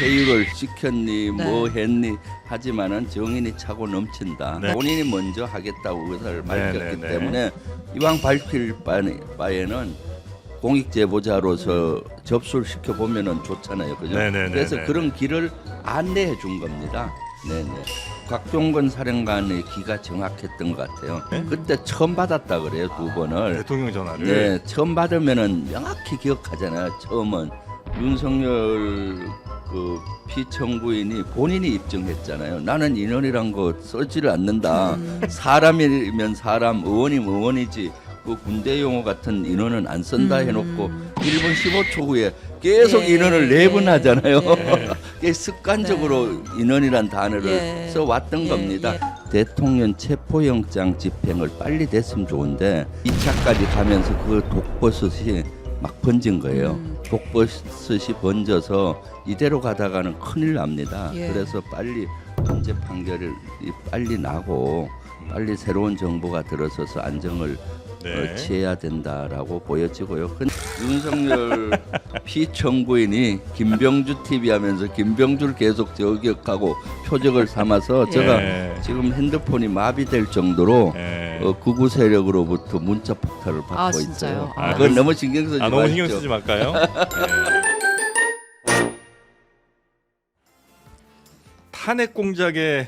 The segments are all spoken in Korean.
회유를 시켰니 네. 뭐 했니 하지만은 정인이 차고 넘친다. 네. 본인이 먼저 하겠다고 의사를 네, 밝혔기 네, 네. 때문에 이왕 밝힐 바에는 공익 제보자로서 접수를 시켜 보면은 좋잖아요, 그죠? 네, 네, 네, 그래서 네, 그런 길을 안내해 준 겁니다. 네네. 곽종건 사령관의 기가 정확했던 것 같아요. 네? 그때 처음 받았다 그래요, 두 번을. 대통령 전화를. 네, 처음 받으면은 명확히 기억하잖아요. 처음은 윤석열 그 피청구인이 본인이 입증했잖아요. 나는 인원이란 거 쓰지를 않는다. 사람이면 사람, 의원이면 의원이지. 그 군대 용어 같은 인원은 안 쓴다 해놓고 1분 15초 후에 계속 예, 인원을 예, 4번 하잖아요. 예. 그게 습관적으로 인원이란 단어를 예. 써왔던 예, 겁니다. 예. 대통령 체포영장 집행을 빨리 됐으면 좋은데 2차까지 가면서 그 독버섯이 막 번진 거예요. 독버섯이 번져서 이대로 가다가는 큰일 납니다. 예. 그래서 빨리 헌재 판결이 빨리 나고 빨리 새로운 정부가 들어서서 안정을 네. 취해야 된다라고 보여지고요. 윤석열 피청구인이 김병주 TV 하면서 김병주를 계속 저격하고 표적을 삼아서 제가 예. 지금 핸드폰이 마비될 정도로 예. 극우 세력으로부터 문자 폭탄을 받고 아, 있어요. 진짜요? 그건 너무 신경 쓰지 너무 신경 마십시오. 쓰지 말까요? 예. 탄핵 공작의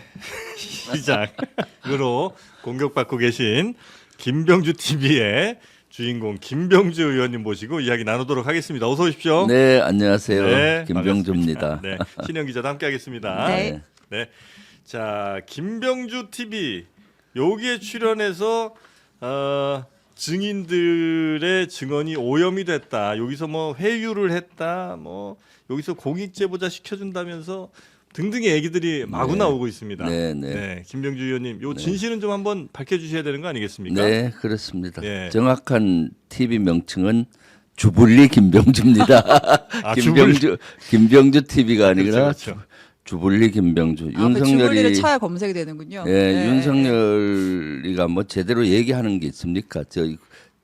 시작으로 공격받고 계신 김병주 TV의 주인공 김병주 의원님 모시고 이야기 나누도록 하겠습니다. 어서 오십시오. 네, 안녕하세요. 네, 김병주입니다. 반갑습니다. 네, 신영 기자도 함께하겠습니다. 네. 네. 자, 김병주 TV 여기에 출연해서 증인들의 증언이 오염이 됐다. 여기서 뭐 회유를 했다. 뭐 여기서 공익 제보자 시켜준다면서 등등의 얘기들이 마구 네. 나오고 있습니다. 네, 네. 김병주 의원님, 요 진실은 좀 한번 밝혀주셔야 되는 거 아니겠습니까? 네, 그렇습니다. 네. 정확한 TV 명칭은 주불리 김병주입니다. 아, 김병주 TV가 아니라 그렇죠, 그렇죠. 주불리 김병주. 아, 그 주불리를 윤석열이 쳐야 검색이 되는군요. 예, 윤석열이가 뭐 제대로 얘기하는 게 있습니까? 저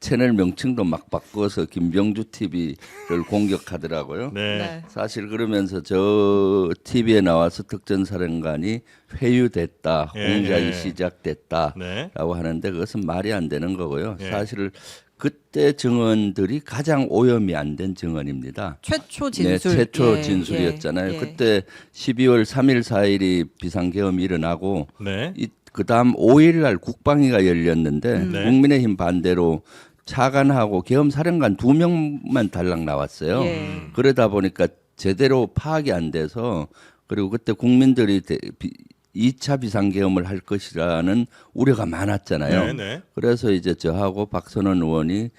채널 명칭도 막 바꿔서 김병주 TV를 공격하더라고요. 네. 네. 사실 그러면서 저 TV에 나와서 특전사령관이 회유됐다, 예, 공작이 예. 시작됐다라고 네. 하는데 그것은 말이 안 되는 거고요. 예. 사실 그때 증언들이 가장 오염이 안 된 증언입니다. 최초 네, 진술. 최초 예, 진술이었잖아요. 예, 예. 그때 12월 3일, 4일이 비상계엄이 일어나고 네. 그다음 5일 날 국방위가 열렸는데 네. 국민의힘 반대로 차관하고 계엄사령관 2명만 달랑 나왔어요. 예. 그러다 보니까 제대로 파악이 안 돼서 그리고 그때 국민들이 2차 비상계엄을 할 것이라는 우려가 많았잖아요. 네, 네. 그래서 이제 저하고 박선원 의원이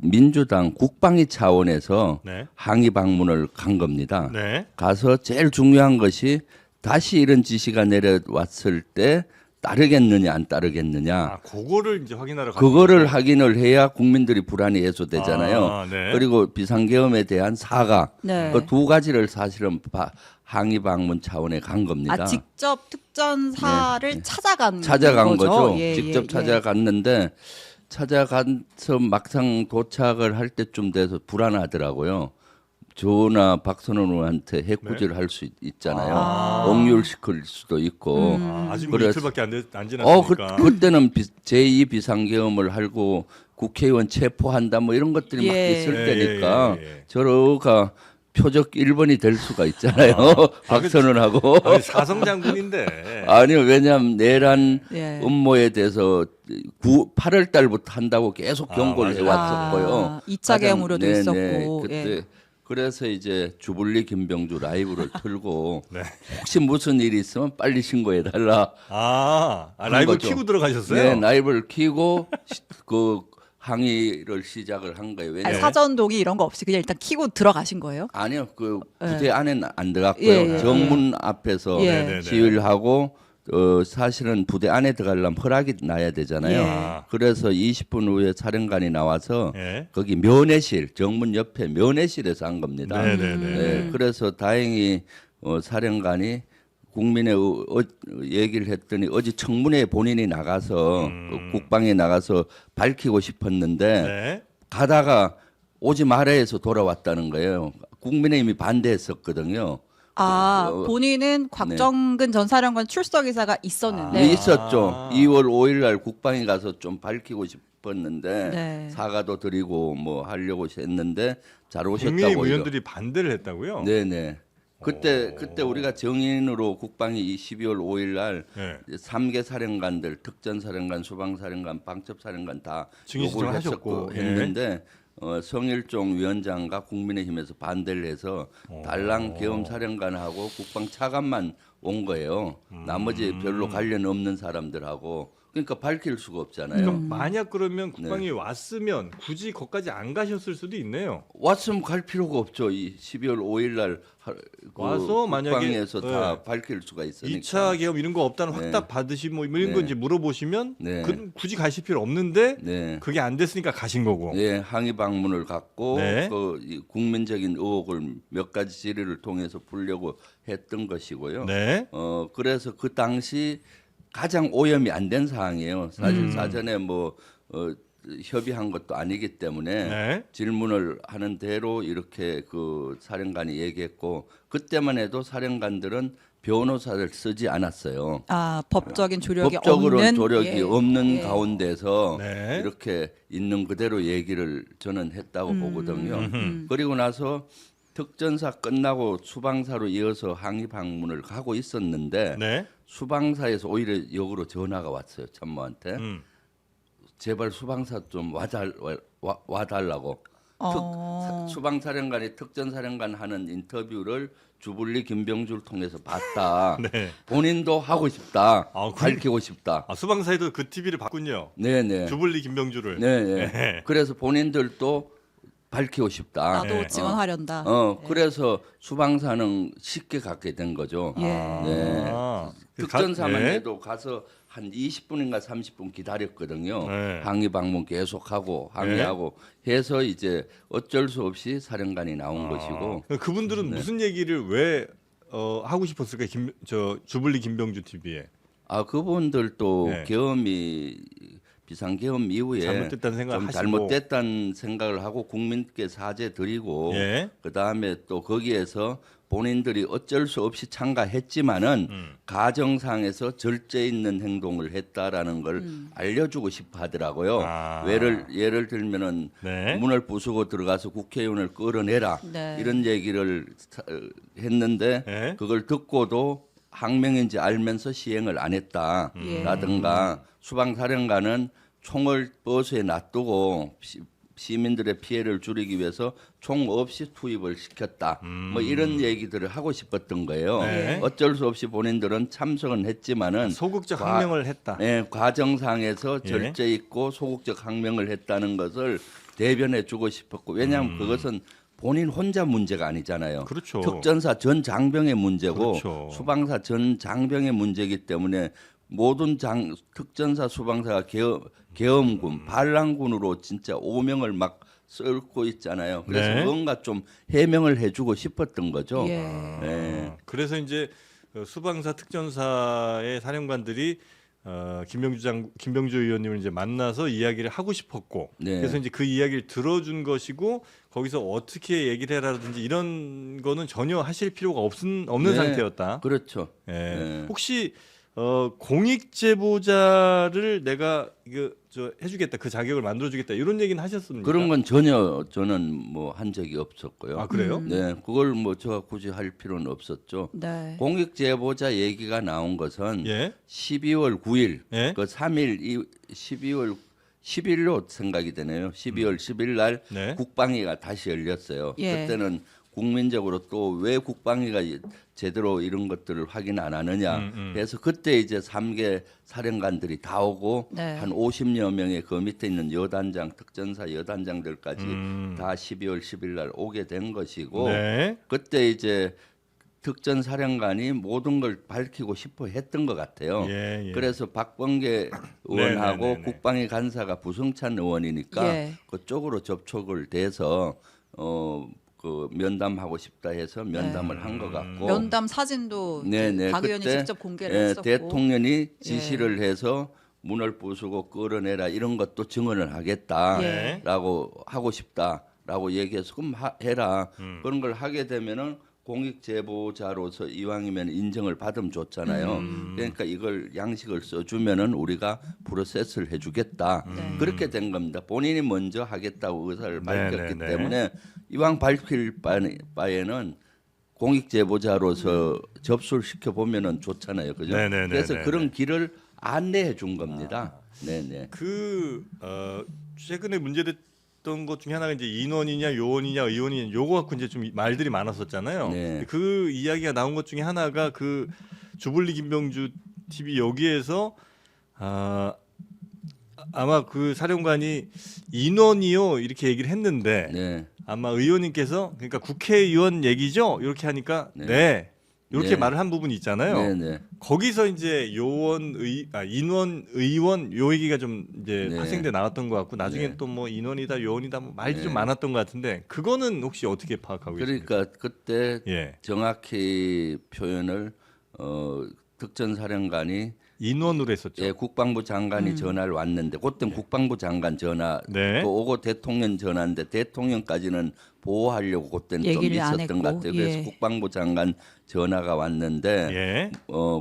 민주당 국방위 차원에서 네. 항의 방문을 간 겁니다. 네. 가서 제일 중요한 것이 다시 이런 지시가 내려왔을 때 따르겠느냐 안 따르겠느냐 아, 그거를 이제 확인하러 가는 그거를 거죠? 확인을 해야 국민들이 불안이 해소되잖아요. 아, 네. 그리고 비상계엄에 대한 사과 네. 그 두 가지를 사실은 항의 방문 차원에 간 겁니다. 아, 직접 특전사를 찾아간 찾아간 거죠. 예, 직접 예, 찾아갔는데 찾아가서 막상 도착을 할 때쯤 돼서 불안하더라고요. 저나 박선원 의원한테 해코지를 할 수 있잖아요. 아. 억률시킬 수도 있고. 아직 뭐 그래서- 이틀밖에 안 지났으니까. 그때는 제2 비상계엄을 하고 국회의원 체포한다 뭐 이런 것들이 막 예. 있을 예, 때니까 예, 예. 저러가 표적 1번이 될 수가 있잖아요. 박선원하고. 아니, 사성 장군인데. 아니요, 왜냐하면 내란 예. 음모에 대해서 8월 달부터 한다고 계속 경고를 맞아요. 해왔었고요. 2차 계엄으로도 네네, 있었고. 그때 예. 그래서 이제 주불리 김병주 라이브를 틀고 네. 혹시 무슨 일이 있으면 빨리 신고해달라. 라이브 거죠. 키고 들어가셨어요? 네, 라이브를 키고 그 항의를 시작을 한 거예요. 아니, 왜냐면 사전 동의 이런 거 없이 그냥 일단 키고 들어가신 거예요? 아니요, 그 부대 안에는 안 들어갔고요. 예, 예, 정문 앞에서 예. 네네네. 시위를 하고 사실은 부대 안에 들어가려면 허락이 나야 되잖아요. 예. 그래서 20분 후에 사령관이 나와서 예. 거기 면회실, 정문 옆에 면회실에서 한 겁니다. 네네네. 네, 그래서 다행히 사령관이 국민의 얘기를 했더니 어제 청문회에 본인이 나가서 국방에 나가서 밝히고 싶었는데 네. 가다가 오지 말아 해서 돌아왔다는 거예요. 국민의힘이 반대했었거든요. 본인은 곽정근 전 사령관 출석 의사가 있었는데 네, 있었죠. 2월 5일 날 국방에 가서 좀 밝히고 싶었는데 네. 사과도 드리고 뭐 하려고 했는데 잘 국민의힘 오셨다고. 의원들이 반대를 했다고요? 네네. 그때 우리가 정인으로 국방이 12월 5일 날 네. 3개 사령관들, 특전사령관, 수방사령관, 방첩사령관 다 증인 요구를 신청하셨고, 했었고 했는데 성일종 위원장과 국민의힘에서 반대를 해서 달랑 계엄사령관하고 국방차관만 온 거예요. 나머지 별로 관련 없는 사람들하고. 그러니까 밝힐 수가 없잖아요. 그러니까 만약 그러면 국방이 왔으면 굳이 거기까지 안 가셨을 수도 있네요. 왔으면 갈 필요가 없죠. 이 12월 5일 날 와서 만약에 국방에서 다 밝힐 수가 있으니까. 2차 계엄 이런 거 없다는 네. 확답 받으시 뭐 이런 네. 건지 물어보시면 네. 굳이 가실 필요 없는데 네. 그게 안 됐으니까 가신 거고. 예, 항의 방문을 갖고 네. 이 국민적인 의혹을 몇 가지 질의를 통해서 풀려고 했던 것이고요. 네. 그래서 그 당시 가장 오염이 안 된 사항이에요. 사실 사전에 협의한 것도 아니기 때문에 네. 질문을 하는 대로 이렇게 그 사령관이 얘기했고 그때만 해도 사령관들은 변호사를 쓰지 않았어요. 법적인 조력이 법적으로는 없는 조력이 없는 예. 가운데서 네. 이렇게 있는 그대로 얘기를 저는 했다고 보거든요. 그리고 나서 특전사 끝나고 수방사로 이어서 항의 방문을 하고 있었는데 네. 수방사에서 오히려 역으로 전화가 왔어요. 참모한테. 제발 수방사 좀 와달라고. 수방사령관이 특전사령관 하는 인터뷰를 주불리 김병주를 통해서 봤다. 네. 본인도 하고 싶다. 아, 밝히고 싶다. 수방사에도 그 TV를 봤군요. 네네. 주불리 김병주를. 네네. 네. 그래서 본인들도 밝히고 싶다. 나도 네. 증언하련다. 그래서 수방사는 쉽게 갖게 된 거죠. 예. 네. 특전사만 네. 해도 가서 한 20분인가 30분 기다렸거든요. 네. 항의 방문 계속하고 항의하고 해서 이제 어쩔 수 없이 사령관이 나온 것이고. 그분들은 무슨 얘기를 왜 하고 싶었을까? 주불리 김병주 TV에. 그분들도 네. 계엄이 비상계엄 이후에 잘못됐다는 생각을 좀 하시고. 잘못됐다는 생각을 하고 국민께 사죄 드리고 예. 그다음에 또 거기에서 본인들이 어쩔 수 없이 참가했지만은 가정상에서 절제 있는 행동을 했다라는 걸 알려주고 싶어 하더라고요. 예를 들면은 네. 문을 부수고 들어가서 국회의원을 끌어내라 네. 이런 얘기를 했는데 네. 그걸 듣고도 항명인지 알면서 시행을 안 했다라든가 수방사령관은 총을 버스에 놔두고 시민들의 피해를 줄이기 위해서 총 없이 투입을 시켰다. 뭐 이런 얘기들을 하고 싶었던 거예요. 네. 어쩔 수 없이 본인들은 참석은 했지만은 소극적 항명을 했다. 네, 과정상에서 예. 절제 있고 소극적 항명을 했다는 것을 대변해 주고 싶었고 왜냐하면 그것은 본인 혼자 문제가 아니잖아요. 그렇죠. 특전사 전 장병의 문제고 그렇죠. 수방사 전 장병의 문제이기 때문에 모든 특전사 수방사가 계엄군, 반란군으로 진짜 오명을 막 썰고 있잖아요. 그래서 네. 뭔가 좀 해명을 해주고 싶었던 거죠. 예. 네. 그래서 이제 수방사 특전사의 사령관들이 김병주 의원님을 이제 만나서 이야기를 하고 싶었고 네. 그래서 이제 그 이야기를 들어준 것이고 거기서 어떻게 얘기를 해라든지 이런 거는 전혀 하실 필요가 없는 네. 상태였다. 그렇죠. 예. 네. 혹시 공익 제보자를 내가 해주겠다, 그 자격을 만들어주겠다 이런 얘기는 하셨습니까? 그런 건 전혀 저는 뭐 한 적이 없었고요. 아 그래요? 네, 그걸 뭐 제가 굳이 할 필요는 없었죠. 네. 공익 제보자 얘기가 나온 것은 예. 12월 9일, 예. 그 3일 12월 10일로 생각이 되네요. 12월 10일 날 네. 국방위가 다시 열렸어요. 예. 그때는 국민적으로 또 왜 국방위가 제대로 이런 것들을 확인 안 하느냐 해서 그때 이제 3개 사령관들이 다 오고 네. 한 50여 명의 그 밑에 있는 여단장, 특전사 여단장들까지 다 12월 10일 날 오게 된 것이고 네. 그때 이제 특전 사령관이 모든 걸 밝히고 싶어 했던 것 같아요. 예, 예. 그래서 박범계 의원하고 네, 네. 국방위 간사가 부승찬 의원이니까 예. 그쪽으로 접촉을 돼서 그 면담하고 싶다 해서 면담을 네. 한 것 같고 면담 사진도 네네. 박 의원이 그때, 직접 공개를 예, 했었고 대통령이 지시를 해서 문을 부수고 끌어내라 이런 것도 증언을 하겠다라고 하고 싶다라고 얘기해서 그럼 해라 그런 걸 하게 되면은 공익 제보자로서 이왕이면 인정을 받으면 좋잖아요. 그러니까 이걸 양식을 써주면은 우리가 프로세스를 해주겠다. 네. 그렇게 된 겁니다. 본인이 먼저 하겠다고 의사를 밝혔기 네. 때문에 이왕 밝힐 바에는 공익 제보자로서 접수를 시켜 보면은 좋잖아요, 그죠? 네네네네. 그래서 그런 길을 안내해 준 겁니다. 네네. 최근에 문제됐던 것 중에 하나가 이제 인원이냐 요원이냐 의원이냐 요거 갖고 이제 좀 말들이 많았었잖아요. 네. 그 이야기가 나온 것 중에 하나가 그 주블리 김병주 TV 여기에서 아마 그 사령관이 인원이요 이렇게 얘기를 했는데 네. 아마 의원님께서 그러니까 국회의원 얘기죠 이렇게 하니까 네, 이렇게 네. 말을 한 부분이 있잖아요. 네네. 거기서 이제 인원 의원 요 얘기가 좀 이제 네. 파생돼 나왔던 것 같고 나중에 네. 또 뭐 인원이다 요원이다 뭐 말이 네. 좀 많았던 것 같은데 그거는 혹시 어떻게 파악하고 계십니까? 그러니까 그때 예. 정확히 표현을 특전사령관이 인원으로 했었죠. 예, 국방부 장관이 전화를 왔는데 그때 국방부 장관 전화 네. 또 오고 대통령 전화인데 대통령까지는 보호하려고 그때는 좀 얘기를 안 있었던 했고, 것 같아요. 그래서 예. 국방부 장관 전화가 왔는데 예.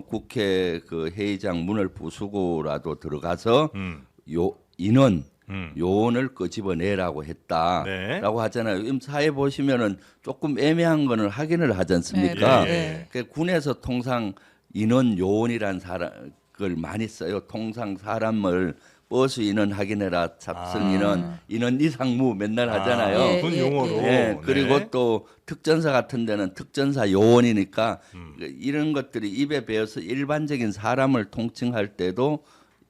국회 그 회의장 문을 부수고라도 들어가서 음. 인원 음. 요원을 끄집어내라고 했다라고 네. 하잖아요. 지금 사회 보시면은 조금 애매한 거는 확인을 하지 않습니까? 네. 그 군에서 통상 인원 요원이란 걸 많이 써요. 통상 사람을 버스 인원 확인해라, 탑승 인원 이상무 맨날 하잖아요. 예, 군 예, 용어로. 예, 그리고 네. 또 특전사 같은 데는 특전사 요원이니까 이런 것들이 입에 배어서 일반적인 사람을 통칭할 때도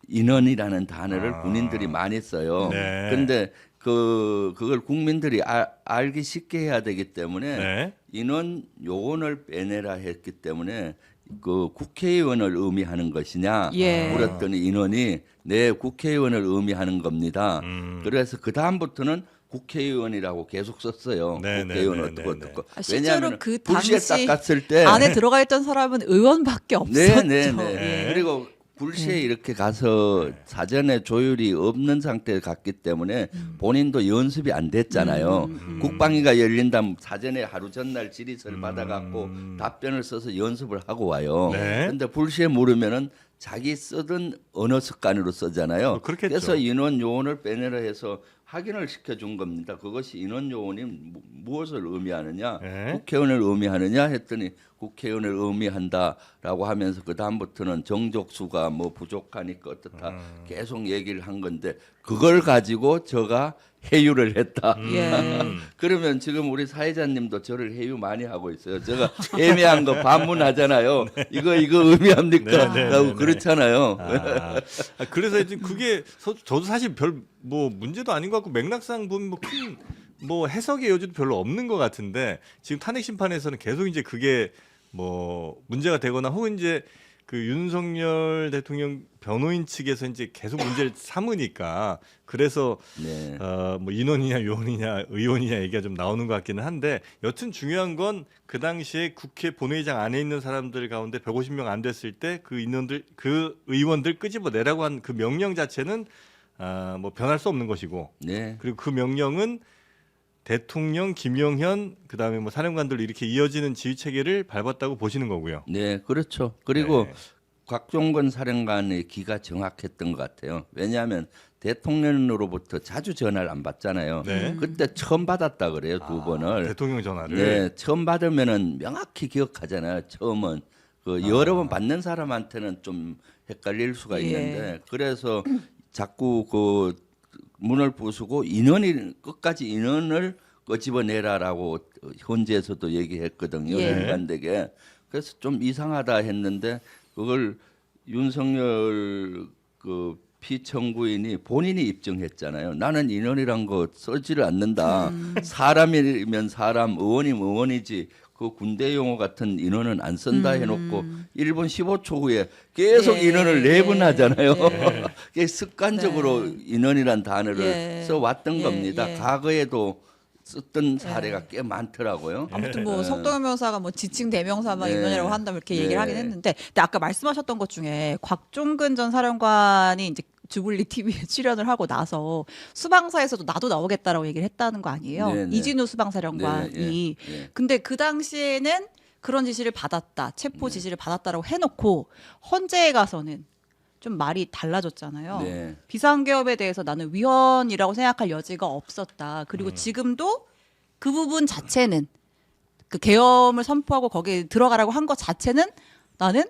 인원이라는 단어를 군인들이 많이 써요. 네. 근데 그걸 국민들이 알기 쉽게 해야 되기 때문에 네. 인원 요원을 빼내라 했기 때문에 그 국회의원을 의미하는 것이냐 예. 물었더니 인원이 네 국회의원을 의미하는 겁니다. 그래서 그 다음부터는 국회의원이라고 계속 썼어요. 네, 국회의원 네, 어떻고 네, 어떻고. 실제로 왜냐하면 그 불시에 당시 닦았을 때 안에 들어가 있던 사람은 의원밖에 없었죠. 네. 그리고 불시에 이렇게 가서 사전에 조율이 없는 상태에 갔기 때문에 본인도 연습이 안 됐잖아요. 국방위가 열린다면 사전에 하루 전날 질의서를 받아갖고 답변을 써서 연습을 하고 와요. 네. 근데 불시에 물으면은 자기 쓰던 언어 습관으로 쓰잖아요. 그렇겠죠. 그래서 인원 요원을 빼내라 해서 확인을 시켜준 겁니다. 그것이 인원 요원이 무엇을 의미하느냐, 네. 국회의원을 의미하느냐 했더니 국회의원을 의미한다라고 하면서 그 다음부터는 정족수가 뭐 부족하니까 어떻다 계속 얘기를 한 건데 그걸 가지고 제가 해유를 했다. 예. 그러면 지금 우리 사회자님도 저를 해유 많이 하고 있어요. 제가 애매한 거 반문하잖아요. 이거 의미합니까? 네, 라고 그렇잖아요. 그래서 하여튼 그게 저도 사실 별 뭐 문제도 아닌 것 같고 맥락상 보면 뭐 큰 뭐 해석의 여지도 별로 없는 것 같은데 지금 탄핵 심판에서는 계속 이제 그게 뭐 문제가 되거나 혹은 이제 그 윤석열 대통령 변호인 측에서 이제 계속 문제를 삼으니까 그래서 네. 뭐 인원이냐 요원이냐 의원이냐 얘기가 좀 나오는 것 같기는 한데 여튼 중요한 건 그 당시에 국회 본회의장 안에 있는 사람들 가운데 150명 안 됐을 때 그 인원들 그 의원들 끄집어내라고 한 그 명령 자체는 뭐 변할 수 없는 것이고 네. 그리고 그 명령은 대통령 김영현 그다음에 뭐 사령관들 이렇게 이어지는 지휘 체계를 밟았다고 보시는 거고요. 네, 그렇죠. 그리고 네. 곽종건 사령관의 기가 정확했던 것 같아요. 왜냐하면 대통령으로부터 자주 전화를 안 받잖아요. 네. 그때 처음 받았다 그래요, 두 번을. 대통령 전화를. 네, 처음 받으면은 명확히 기억하잖아요. 처음은 그 여러 번 받는 사람한테는 좀 헷갈릴 수가 예. 있는데 그래서 자꾸 그 문을 부수고 끝까지 인원을 끄집어내라라고 현지에서도 얘기했거든요. 예. 일관되게. 그래서 좀 이상하다 했는데 그걸 윤석열 그 피청구인이 본인이 입증했잖아요. 나는 인원이란 거 쓰지를 않는다. 사람이면 사람, 의원이면 의원이지. 그 군대 용어 같은 인원은 안 쓴다 해놓고 1분 15초 후에 계속 예, 인원을 네 번 예, 하잖아요. 예. 그게 습관적으로 인원이란 단어를 예. 써왔던 예, 겁니다. 예. 과거에도 썼던 사례가 꽤 많더라고요. 아무튼 뭐 석동현 변호사가 뭐 지칭 대명사만 네. 인원이라고 한다면 이렇게 네. 얘기를 하긴 했는데, 근데 아까 말씀하셨던 것 중에 곽종근 전 사령관이 이제 주블리 TV에 출연을 하고 나서 수방사에서도 나도 나오겠다라고 얘기를 했다는 거 아니에요? 네, 네. 이진우 수방사령관이. 네, 예. 근데 그 당시에는 그런 지시를 받았다, 체포 지시를 받았다라고 해놓고 헌재에 가서는 좀 말이 달라졌잖아요. 네. 비상계엄에 대해서 나는 위헌이라고 생각할 여지가 없었다. 그리고 지금도 그 부분 자체는 그 계엄을 선포하고 거기에 들어가라고 한 것 자체는 나는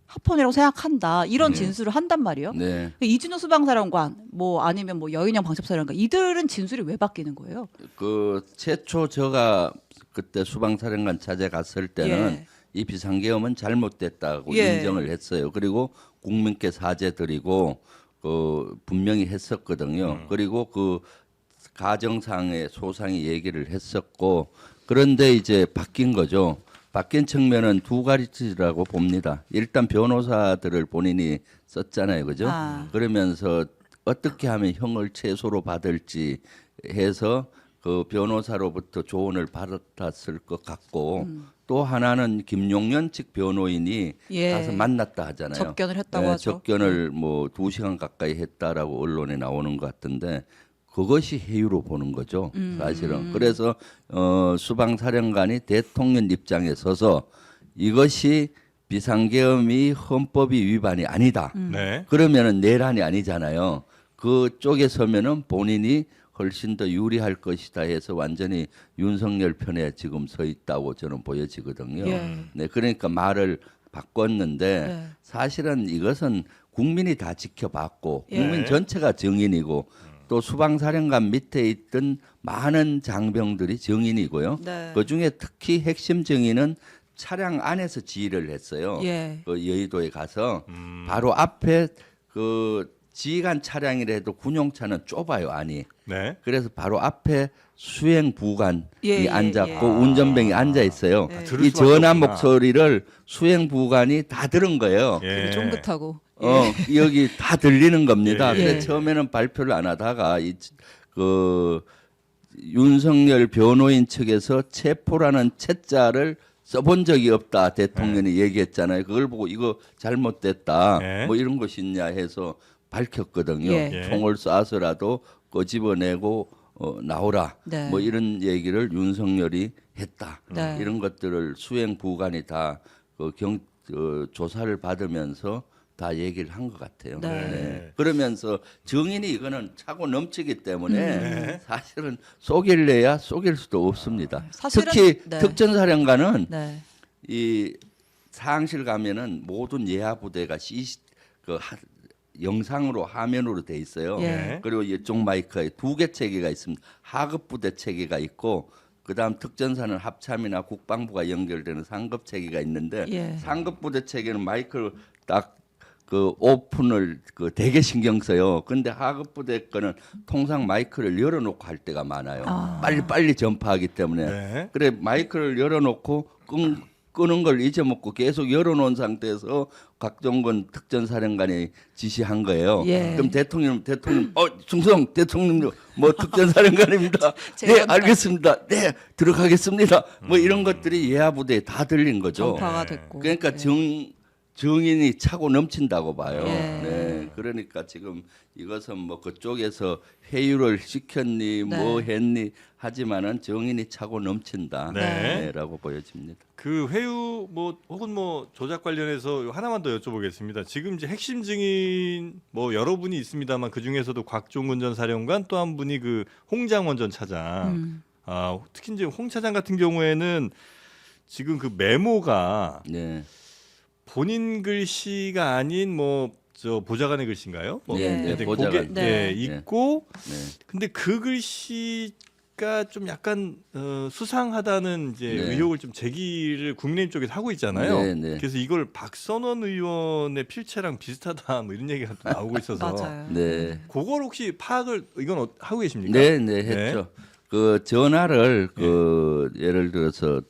합헌이라고 생각한다. 이런 진술을 한단 말이에요. 네. 이진우 수방사령관 뭐 아니면 뭐 여인영 방첩사령관 이들은 진술이 왜 바뀌는 거예요? 그 최초 제가 그때 수방사령관 찾아갔을 때는 예. 이 비상계엄은 잘못됐다고 예. 인정을 했어요. 그리고 국민께 사죄드리고 분명히 했었거든요. 그리고 그 가정상의 소상히 얘기를 했었고 그런데 이제 바뀐 거죠. 바뀐 측면은 두 가지라고 봅니다. 일단 변호사들을 본인이 썼잖아요, 그죠? 아. 그러면서 어떻게 하면 형을 최소로 받을지 해서 그 변호사로부터 조언을 받았을 것 같고 또 하나는 김용년 측 변호인이 예. 가서 만났다 하잖아요. 접견을 했다고 네, 하죠. 접견을 뭐 2시간 가까이 했다라고 언론에 나오는 것 같은데 그것이 해유로 보는 거죠. 사실은. 그래서 수방사령관이 대통령 입장에 서서 이것이 비상계엄이 헌법이 위반이 아니다. 네. 그러면은 내란이 아니잖아요. 그쪽에 서면은 본인이 훨씬 더 유리할 것이다 해서 완전히 윤석열 편에 지금 서 있다고 저는 보여지거든요. 예. 네, 그러니까 말을 바꿨는데 네. 사실은 이것은 국민이 다 지켜봤고 예. 국민 전체가 증인이고 또 수방사령관 밑에 있던 많은 장병들이 증인이고요. 네. 그중에 특히 핵심 증인은 차량 안에서 지휘를 했어요. 예. 그 여의도에 가서 바로 앞에 그 지휘관 차량이라도 군용차는 좁아요 안이. 네. 그래서 바로 앞에 수행 부관이 예, 앉았고 예. 운전병이 앉아 있어요. 예. 들을 이 수밖에 전화 없구나. 목소리를 수행 부관이 다 들은 거예요. 예. 되게 쫑긋하고. 여기 다 들리는 겁니다. 예, 예. 근데 처음에는 발표를 안 하다가 그 윤석열 변호인 측에서 체포라는 채자를 써본 적이 없다 대통령이 얘기했잖아요. 그걸 보고 이거 잘못됐다 예. 뭐 이런 것이 있냐 해서 밝혔거든요. 예. 총을 쏴서라도 꺼집어내고 나오라 네. 뭐 이런 얘기를 윤석열이 했다. 네. 이런 것들을 수행 부관이 다 조사를 받으면서 다 얘기를 한 것 같아요. 네. 그러면서 증인이 이거는 차고 넘치기 때문에 사실은 속일래야 속일 수도 없습니다. 사실은- 특히 네. 특전사령관은 네. 이 사항실 가면은 모든 예하 부대가 영상으로 화면으로 돼 있어요. 예. 그리고 이쪽 마이크에 2개 체계가 있습니다. 하급 부대 체계가 있고 그다음 특전사는 합참이나 국방부가 연결되는 상급 체계가 있는데 예. 상급 부대 체계는 마이크를 딱 그 오픈을 되게 신경 써요. 근데 하급 부대 거는 통상 마이크를 열어놓고 할 때가 많아요. 아. 빨리 전파하기 때문에. 네. 그래 마이크를 열어놓고 끄는 걸 잊어먹고 계속 열어놓은 상태에서 각종건 특전사령관이 지시한 거예요. 예. 그럼 대통령 충성 대통령 뭐 특전사령관입니다. 제가 네 합니다. 알겠습니다. 네 들어가겠습니다. 뭐 이런 것들이 예하 부대에 다 들린 거죠. 전파가 됐고. 그러니까 예. 증인이 차고 넘친다고 봐요. 예. 네. 그러니까 지금 이것은 뭐 그쪽에서 회유를 시켰니 뭐 네. 했니 하지만은 증인이 차고 넘친다. 네. 라고 보여집니다. 그 회유 뭐 혹은 뭐 조작 관련해서 하나만 더 여쭤보겠습니다. 지금 이제 핵심 증인 뭐 여러 분이 있습니다만 그 중에서도 곽종근 전 사령관 또 한 분이 그 홍장원 전 차장. 특히 이제 홍 차장 같은 경우에는 지금 그 메모가 네. 본인 글씨가 아닌 뭐 저 보좌관의 글씨인가요? 뭐 네, 네, 그게 보좌관. 네. 있고 네. 근데 그 글씨가 좀 약간 수상하다는 이제 네. 의혹을 좀 제기를 국민의힘 쪽에서 하고 있잖아요. 네, 네. 그래서 이걸 박선원 의원의 필체랑 비슷하다 뭐 이런 얘기가 또 나오고 있어서 맞아요. 네. 그걸 혹시 파악을 이건 하고 계십니까? 네, 네, 했죠. 그 전화를 예를 들어서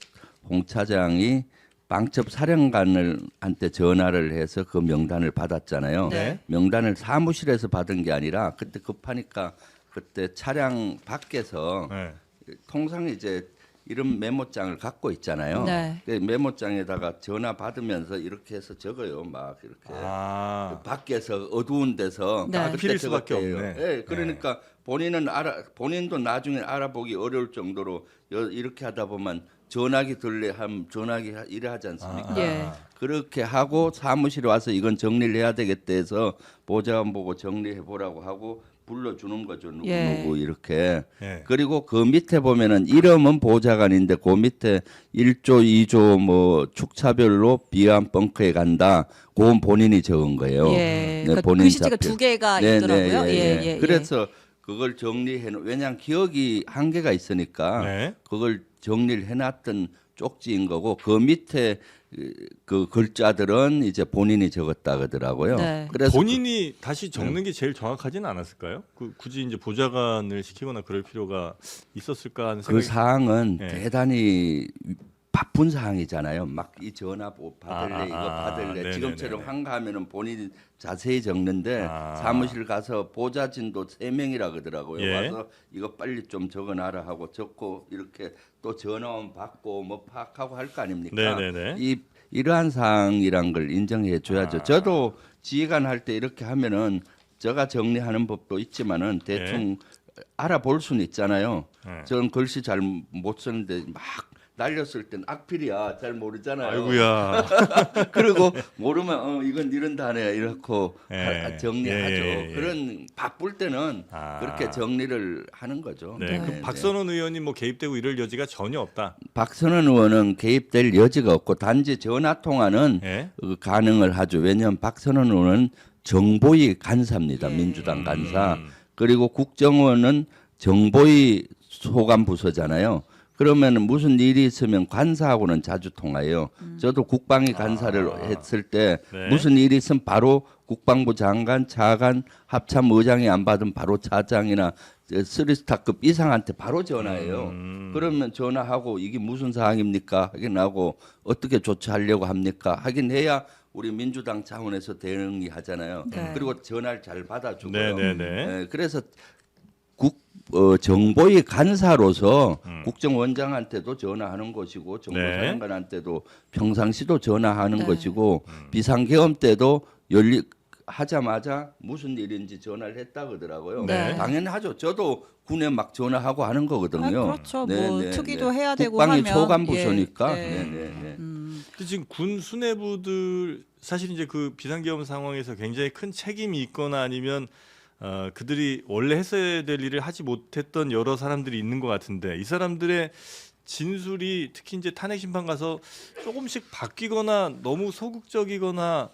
홍 차장이 방첩 사령관한테 전화를 해서 그 명단을 받았잖아요. 네. 명단을 사무실에서 받은 게 아니라 그때 급하니까 그때 차량 밖에서 네. 통상 이제 이런 메모장을 갖고 있잖아요. 네. 그 메모장에다가 전화 받으면서 이렇게 해서 적어요. 막 이렇게 밖에서 어두운 데서 네. 그때 필일 수밖에 적었대요. 없네. 예, 그러니까 본인도 나중에 알아보기 어려울 정도로 이렇게 하다 보면 전화기 들래 하면 전화기 이래 하지 않습니까? 예. 그렇게 하고 사무실에 와서 이건 정리를 해야 되겠다 해서 보좌관 보고 정리해 보라고 하고 불러주는 거죠. 누구 예. 누구 이렇게. 예. 그리고 그 밑에 보면은 이름은 보좌관인데 그 밑에 1조 2조 뭐 축차별로 비암 벙커에 간다. 그건 본인이 적은 거예요. 예. 네, 그 본인 글씨체가 자표. 두 개가 네, 있더라고요. 네, 예, 예. 그래서 그걸 정리해 놓. 왜냐하면 기억이 한계가 있으니까 네. 그걸 정리를 해놨던 쪽지인 거고 그 밑에 그 글자들은 이제 본인이 적었다 그러더라고요. 네. 그래서 본인이 다시 적는 게 제일 정확하지는 않았을까요? 굳이 이제 보좌관을 시키거나 그럴 필요가 있었을까 하는 그 생각이. 사항은 네. 대단히 바쁜 사항이잖아요. 막 이 전화 받을래 이거 받을래 네네네네. 지금처럼 한가하면은 본인이 자세히 적는데 사무실 가서 보좌진도 3명이라 그러더라고요. 예. 와서 이거 빨리 좀 적어놔라 하고 적고 이렇게 또 전화원 받고 뭐 파악하고 할 거 아닙니까? 네네네. 이러한 사항이란 걸 인정해 줘야죠. 저도 지휘관 할 때 이렇게 하면은 제가 정리하는 법도 있지만은 대충 알아볼 수는 있잖아요. 저는 글씨 잘 못 쓰는데 막 날렸을 땐 악필이야 잘 모르잖아요. 아이고야. 그리고 모르면 이건 이런 단어야 이렇고 정리하죠. 예. 그런 바쁠 때는 그렇게 정리를 하는 거죠. 네. 그 박선원 의원이 뭐 개입되고 이럴 여지가 전혀 없다. 박선원 의원은 개입될 여지가 없고 단지 전화 통화는 예. 가능을 하죠. 왜냐하면 박선원 의원은 정보위 간사입니다. 예. 민주당 간사. 그리고 국정원은 정보위 소관 부서잖아요. 그러면 무슨 일이 있으면 관사하고는 자주 통화해요. 저도 국방위 간사를 했을 때 네. 무슨 일이 있으면 바로 국방부 장관, 차관, 합참 의장이 안 받으면 바로 차장이나 3스타급 이상한테 바로 전화해요. 그러면 전화하고 이게 무슨 사항입니까? 확인하고 어떻게 조처하려고 합니까? 하긴 해야 우리 민주당 차원에서 대응이 하잖아요. 네. 그리고 전화를 잘 받아주고요. 네네네. 그래서 정보위 간사로서 국정원장한테도 전화하는 것이고 정보사령관한테도 평상시도 전화하는 네. 것이고 비상계엄 때도 하자마자 무슨 일인지 전화를 했다 그러더라고요. 네. 당연히 하죠. 저도 군에 막 전화하고 하는 거거든요. 그렇죠. 뭐 특위도 해야 되고 국방위 하면 소관부서니까. 예. 네. 근데 지금 군 수뇌부들 사실 이제 그 비상계엄 상황에서 굉장히 큰 책임이 있거나 아니면 그들이 원래 했어야 될 일을 하지 못했던 여러 사람들이 있는 것 같은데 이 사람들의 진술이 특히 이제 탄핵 심판 가서 조금씩 바뀌거나 너무 소극적이거나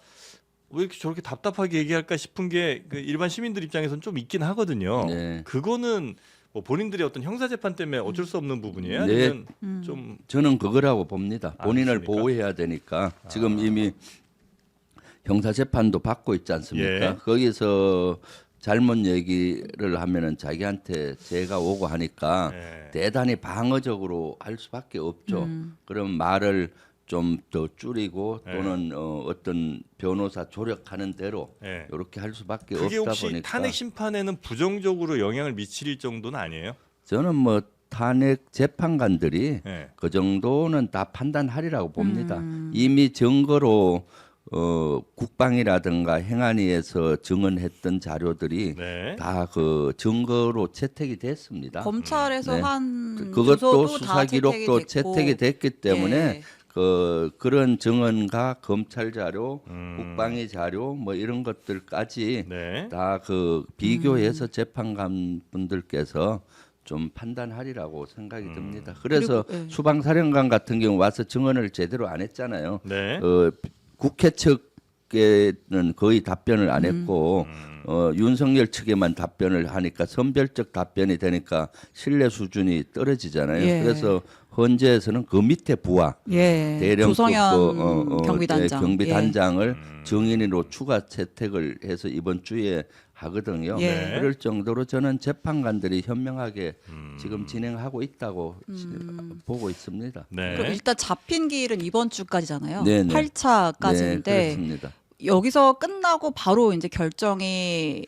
왜 이렇게 저렇게 답답하게 얘기할까 싶은 게 그 일반 시민들 입장에서는 좀 있긴 하거든요. 네. 그거는 뭐 본인들이 어떤 형사 재판 때문에 어쩔 수 없는 부분이에요. 네. 아니면 좀 저는 그거라고 봅니다. 본인을 그렇습니까? 보호해야 되니까 지금 이미 형사 재판도 받고 있지 않습니까? 예. 거기서 잘못 얘기를 하면은 자기한테 죄가 오고 하니까 예. 대단히 방어적으로 할 수밖에 없죠. 그럼 말을 좀 더 줄이고 또는 어떤 변호사 조력하는 대로 예. 이렇게 할 수밖에 그게 없다 혹시 보니까 탄핵 심판에는 부정적으로 영향을 미칠 정도는 아니에요? 저는 뭐 탄핵 재판관들이 예. 그 정도는 다 판단하리라고 봅니다. 이미 증거로 국방이라든가 행안위에서 증언했던 자료들이 네. 다 그 증거로 채택이 됐습니다. 검찰에서 네. 한 그것도 주소도 수사 다 기록도 채택이 됐기 때문에 예. 그런 증언과 검찰 자료, 국방위 자료 뭐 이런 것들까지 네. 다 그 비교해서 재판관 분들께서 좀 판단하리라고 생각이 듭니다. 그래서 그리고, 예. 수방사령관 같은 경우 와서 증언을 제대로 안 했잖아요. 네. 국회 측에는 거의 답변을 안 했고 윤석열 측에만 답변을 하니까 선별적 답변이 되니까 신뢰 수준이 떨어지잖아요. 예. 그래서 헌재에서는 그 밑에 부하 예. 대령급 조성현 경비단장. 경비단장을 증인으로 추가 채택을 해서 이번 주에 하거든요. 예. 그럴 정도로 저는 재판관들이 현명하게 지금 진행하고 있다고 보고 있습니다. 네. 그럼 일단 잡힌 기일은 이번 주까지잖아요. 네네. 8차까지인데 네, 그렇습니다. 여기서 끝나고 바로 이제 결정이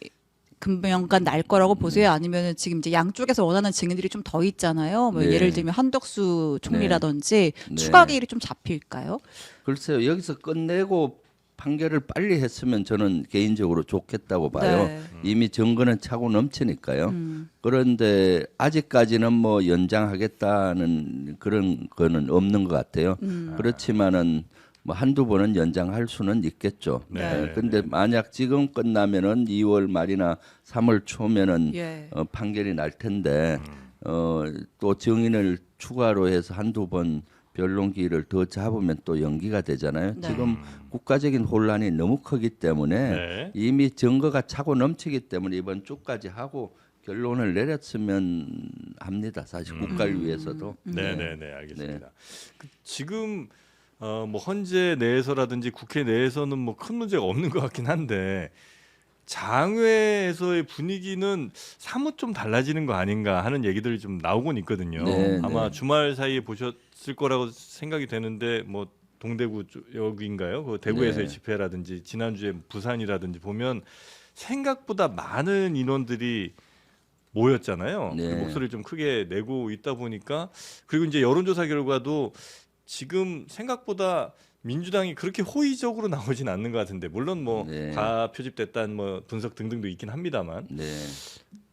금명간 날 거라고 보세요? 아니면은 지금 이제 양쪽에서 원하는 증인들이 좀 더 있잖아요. 뭐 네. 예를 들면 한덕수 총리라든지 네. 추가 기일이 좀 잡힐까요? 글쎄요, 여기서 끝내고 판결을 빨리 했으면 저는 개인적으로 좋겠다고 봐요. 네. 이미 증거는 차고 넘치니까요. 음. 그런데 아직까지는 뭐 연장하겠다는 그런 거는 없는 것 같아요. 그렇지만은 뭐 한두 번은 연장할 수는 있겠죠. 네. 근데 만약 지금 끝나면은 2월 말이나 3월 초면은 예. 판결이 날 텐데 또 증인을 추가로 해서 한두 번 변론기일을 더 잡으면 또 연기가 되잖아요. 네. 지금 국가적인 혼란이 너무 크기 때문에 네. 이미 증거가 차고 넘치기 때문에 이번 주까지 하고 결론을 내렸으면 합니다. 사실 국가를 위해서도. 네네네 알겠습니다. 그 지금 뭐 헌재 내에서라든지 국회 내에서는 뭐 큰 문제가 없는 것 같긴 한데 장외에서의 분위기는 사뭇 좀 달라지는 거 아닌가 하는 얘기들이 좀 나오곤 있거든요. 네, 아마 네. 주말 사이에 보셨을 거라고 생각이 되는데 뭐 동대구 여기인가요? 그 대구에서의 네. 집회라든지 지난주에 부산이라든지 보면 생각보다 많은 인원들이 모였잖아요. 네. 목소리를 좀 크게 내고 있다 보니까 그리고 이제 여론조사 결과도 지금 생각보다 민주당이 그렇게 호의적으로 나오진 않는 것 같은데 물론 뭐 네. 과표집됐다는 뭐 분석 등등도 있긴 합니다만 네.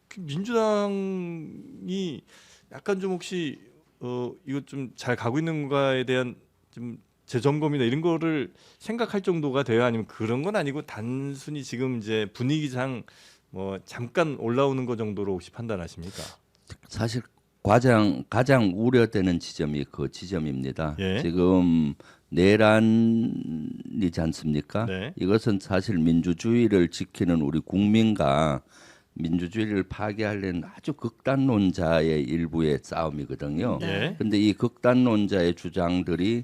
그 민주당이 약간 좀 혹시 이거 좀 잘 가고 있는가에 대한 좀 재점검이나 이런 거를 생각할 정도가 돼요? 아니면 그런 건 아니고 단순히 지금 이제 분위기상 뭐 잠깐 올라오는 거 정도로 혹시 판단하십니까? 사실 가장 우려되는 지점이 그 지점입니다. 예. 지금 내란이지 않습니까? 네. 이것은 사실 민주주의를 지키는 우리 국민과 민주주의를 파괴하려는 아주 극단론자의 일부의 싸움이거든요. 네. 근데 이 극단론자의 주장들이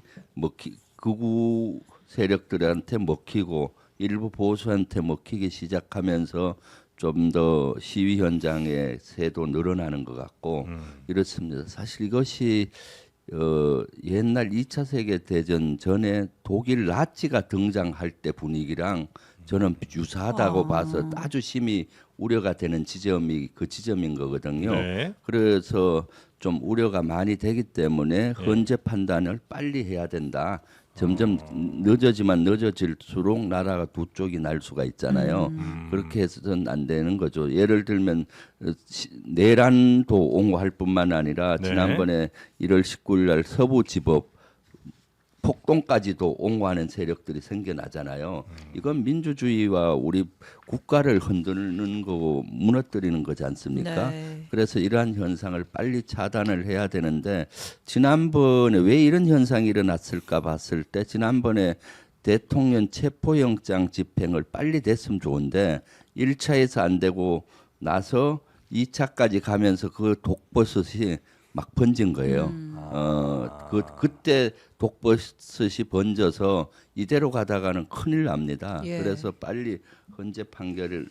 극우 세력들한테 먹히고 일부 보수한테 먹히기 시작하면서 좀 더 시위 현장의 새도 늘어나는 것 같고 이렇습니다. 사실 이것이 옛날 2차 세계 대전 전에 독일 나치가 등장할 때 분위기랑 저는 유사하다고 봐서 아주 심히 우려가 되는 지점이 그 지점인 거거든요. 네. 그래서 좀 우려가 많이 되기 때문에 헌재 판단을 빨리 해야 된다. 점점 늦어질수록 나라가 두 쪽이 날 수가 있잖아요. 그렇게 해서는 안 되는 거죠. 예를 들면 내란도 옹호할 뿐만 아니라 네. 지난번에 1월 19일 날 서부지법 폭동까지도 옹호하는 세력들이 생겨나잖아요. 이건 민주주의와 우리 국가를 흔드는 거고 무너뜨리는 거지 않습니까? 네. 그래서 이러한 현상을 빨리 차단을 해야 되는데 지난번에 왜 이런 현상이 일어났을까 봤을 때 지난번에 대통령 체포영장 집행을 빨리 됐으면 좋은데 1차에서 안 되고 나서 2차까지 가면서 그 독버섯이 막 번진 거예요. 그때 독버섯이 번져서 이대로 가다가는 큰일 납니다. 예. 그래서 빨리 헌재 판결이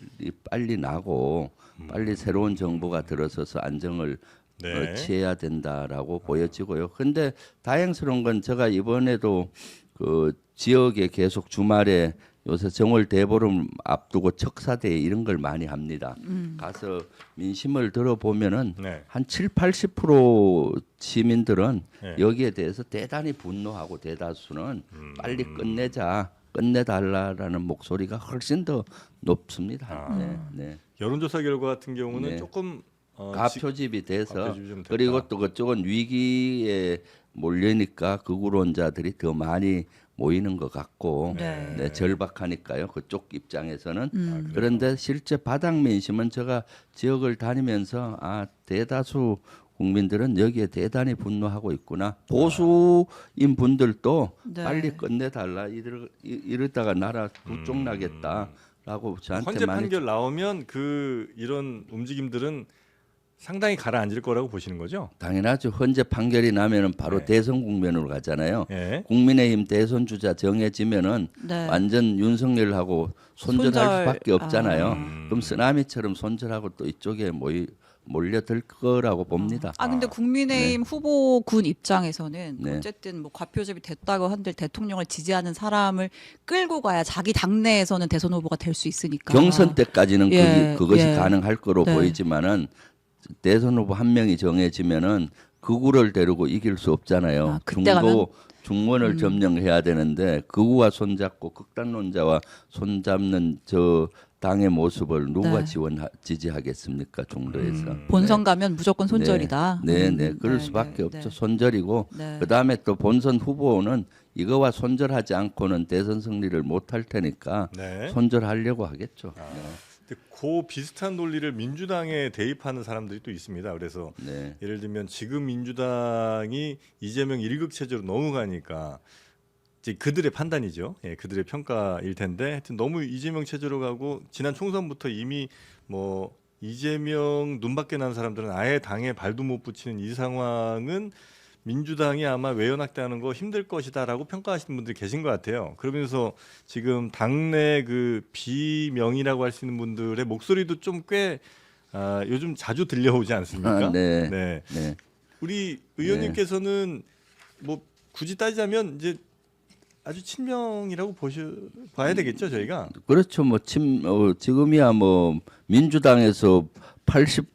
빨리 나고 빨리 새로운 정부가 들어서서 안정을 네. 취해야 된다라고 보여지고요. 근데 다행스러운 건 제가 이번에도 그 지역에 계속 주말에 요새 정월 대보름 앞두고 척사대회 이런 걸 많이 합니다. 가서 민심을 들어보면은 네. 한 7, 80% 시민들은 네. 여기에 대해서 대단히 분노하고 대다수는 빨리 끝내달라라는 목소리가 훨씬 더 높습니다. 네, 네. 여론조사 결과 같은 경우는 네. 조금 가표집이 돼서 가표집이 좀 됐다. 그리고 또 그쪽은 위기에 몰리니까 극우론자들이 더 많이 모이는 것 같고 네. 네, 절박하니까요. 그쪽 입장에서는 그래요? 그런데 실제 바닥 민심은 제가 지역을 다니면서 대다수 국민들은 여기에 대단히 분노하고 있구나. 보수인 분들도 네. 빨리 끝내달라 이러다가 나라 두쪽 나겠다라고 저한테 헌재 많이 판결 나오면 이런 움직임들은 상당히 가라앉을 거라고 보시는 거죠? 당연하죠. 헌재 판결이 나면은 바로 네. 대선 국면으로 가잖아요. 예. 국민의힘 대선 주자 정해지면은 네. 완전 윤석열하고 손절할 손절. 수밖에 없잖아요. 아. 그럼 쓰나미처럼 손절하고 또 이쪽에 몰려들 거라고 봅니다. 근데 국민의힘 후보군 입장에서는 네. 어쨌든 뭐 과표집이 됐다고 한들 대통령을 지지하는 사람을 끌고 가야 자기 당내에서는 대선 후보가 될 수 있으니까. 경선 때까지는 예, 그것이 예. 가능할 거로 네. 보이지만은 대선 후보 한 명이 정해지면은 극우를 데리고 이길 수 없잖아요. 그때 가면? 중원을 점령해야 되는데 극우와 손잡고 극단론자와 손잡는 저 당의 모습을 누가 네. 지지하겠습니까? 중도에서. 본선 가면 무조건 손절이다. 네, 그럴 네, 수밖에 네, 없죠. 네. 손절이고 네. 그다음에 또 본선 후보는 이거와 손절하지 않고는 대선 승리를 못할 테니까 네. 손절하려고 하겠죠. 근데 그 비슷한 논리를 민주당에 대입하는 사람들이 또 있습니다. 그래서 네. 예를 들면 지금 민주당이 이재명 일극 체제로 넘어가니까 이제 그들의 판단이죠. 예, 그들의 평가일 텐데 하여튼 너무 이재명 체제로 가고 지난 총선부터 이미 뭐 이재명 눈밖에 난 사람들은 아예 당에 발도 못 붙이는 이 상황은 민주당이 아마 외연 확대하는 거 힘들 것이다라고 평가하시는 분들이 계신 것 같아요. 그러면서 지금 당내 그 비명이라고 할 수 있는 분들의 목소리도 좀 꽤 요즘 자주 들려오지 않습니까? 네. 네. 네. 우리 의원님께서는 뭐 굳이 따지자면 이제 아주 친명이라고 봐야 되겠죠, 저희가. 그렇죠. 뭐 지금이야 뭐 민주당에서 80%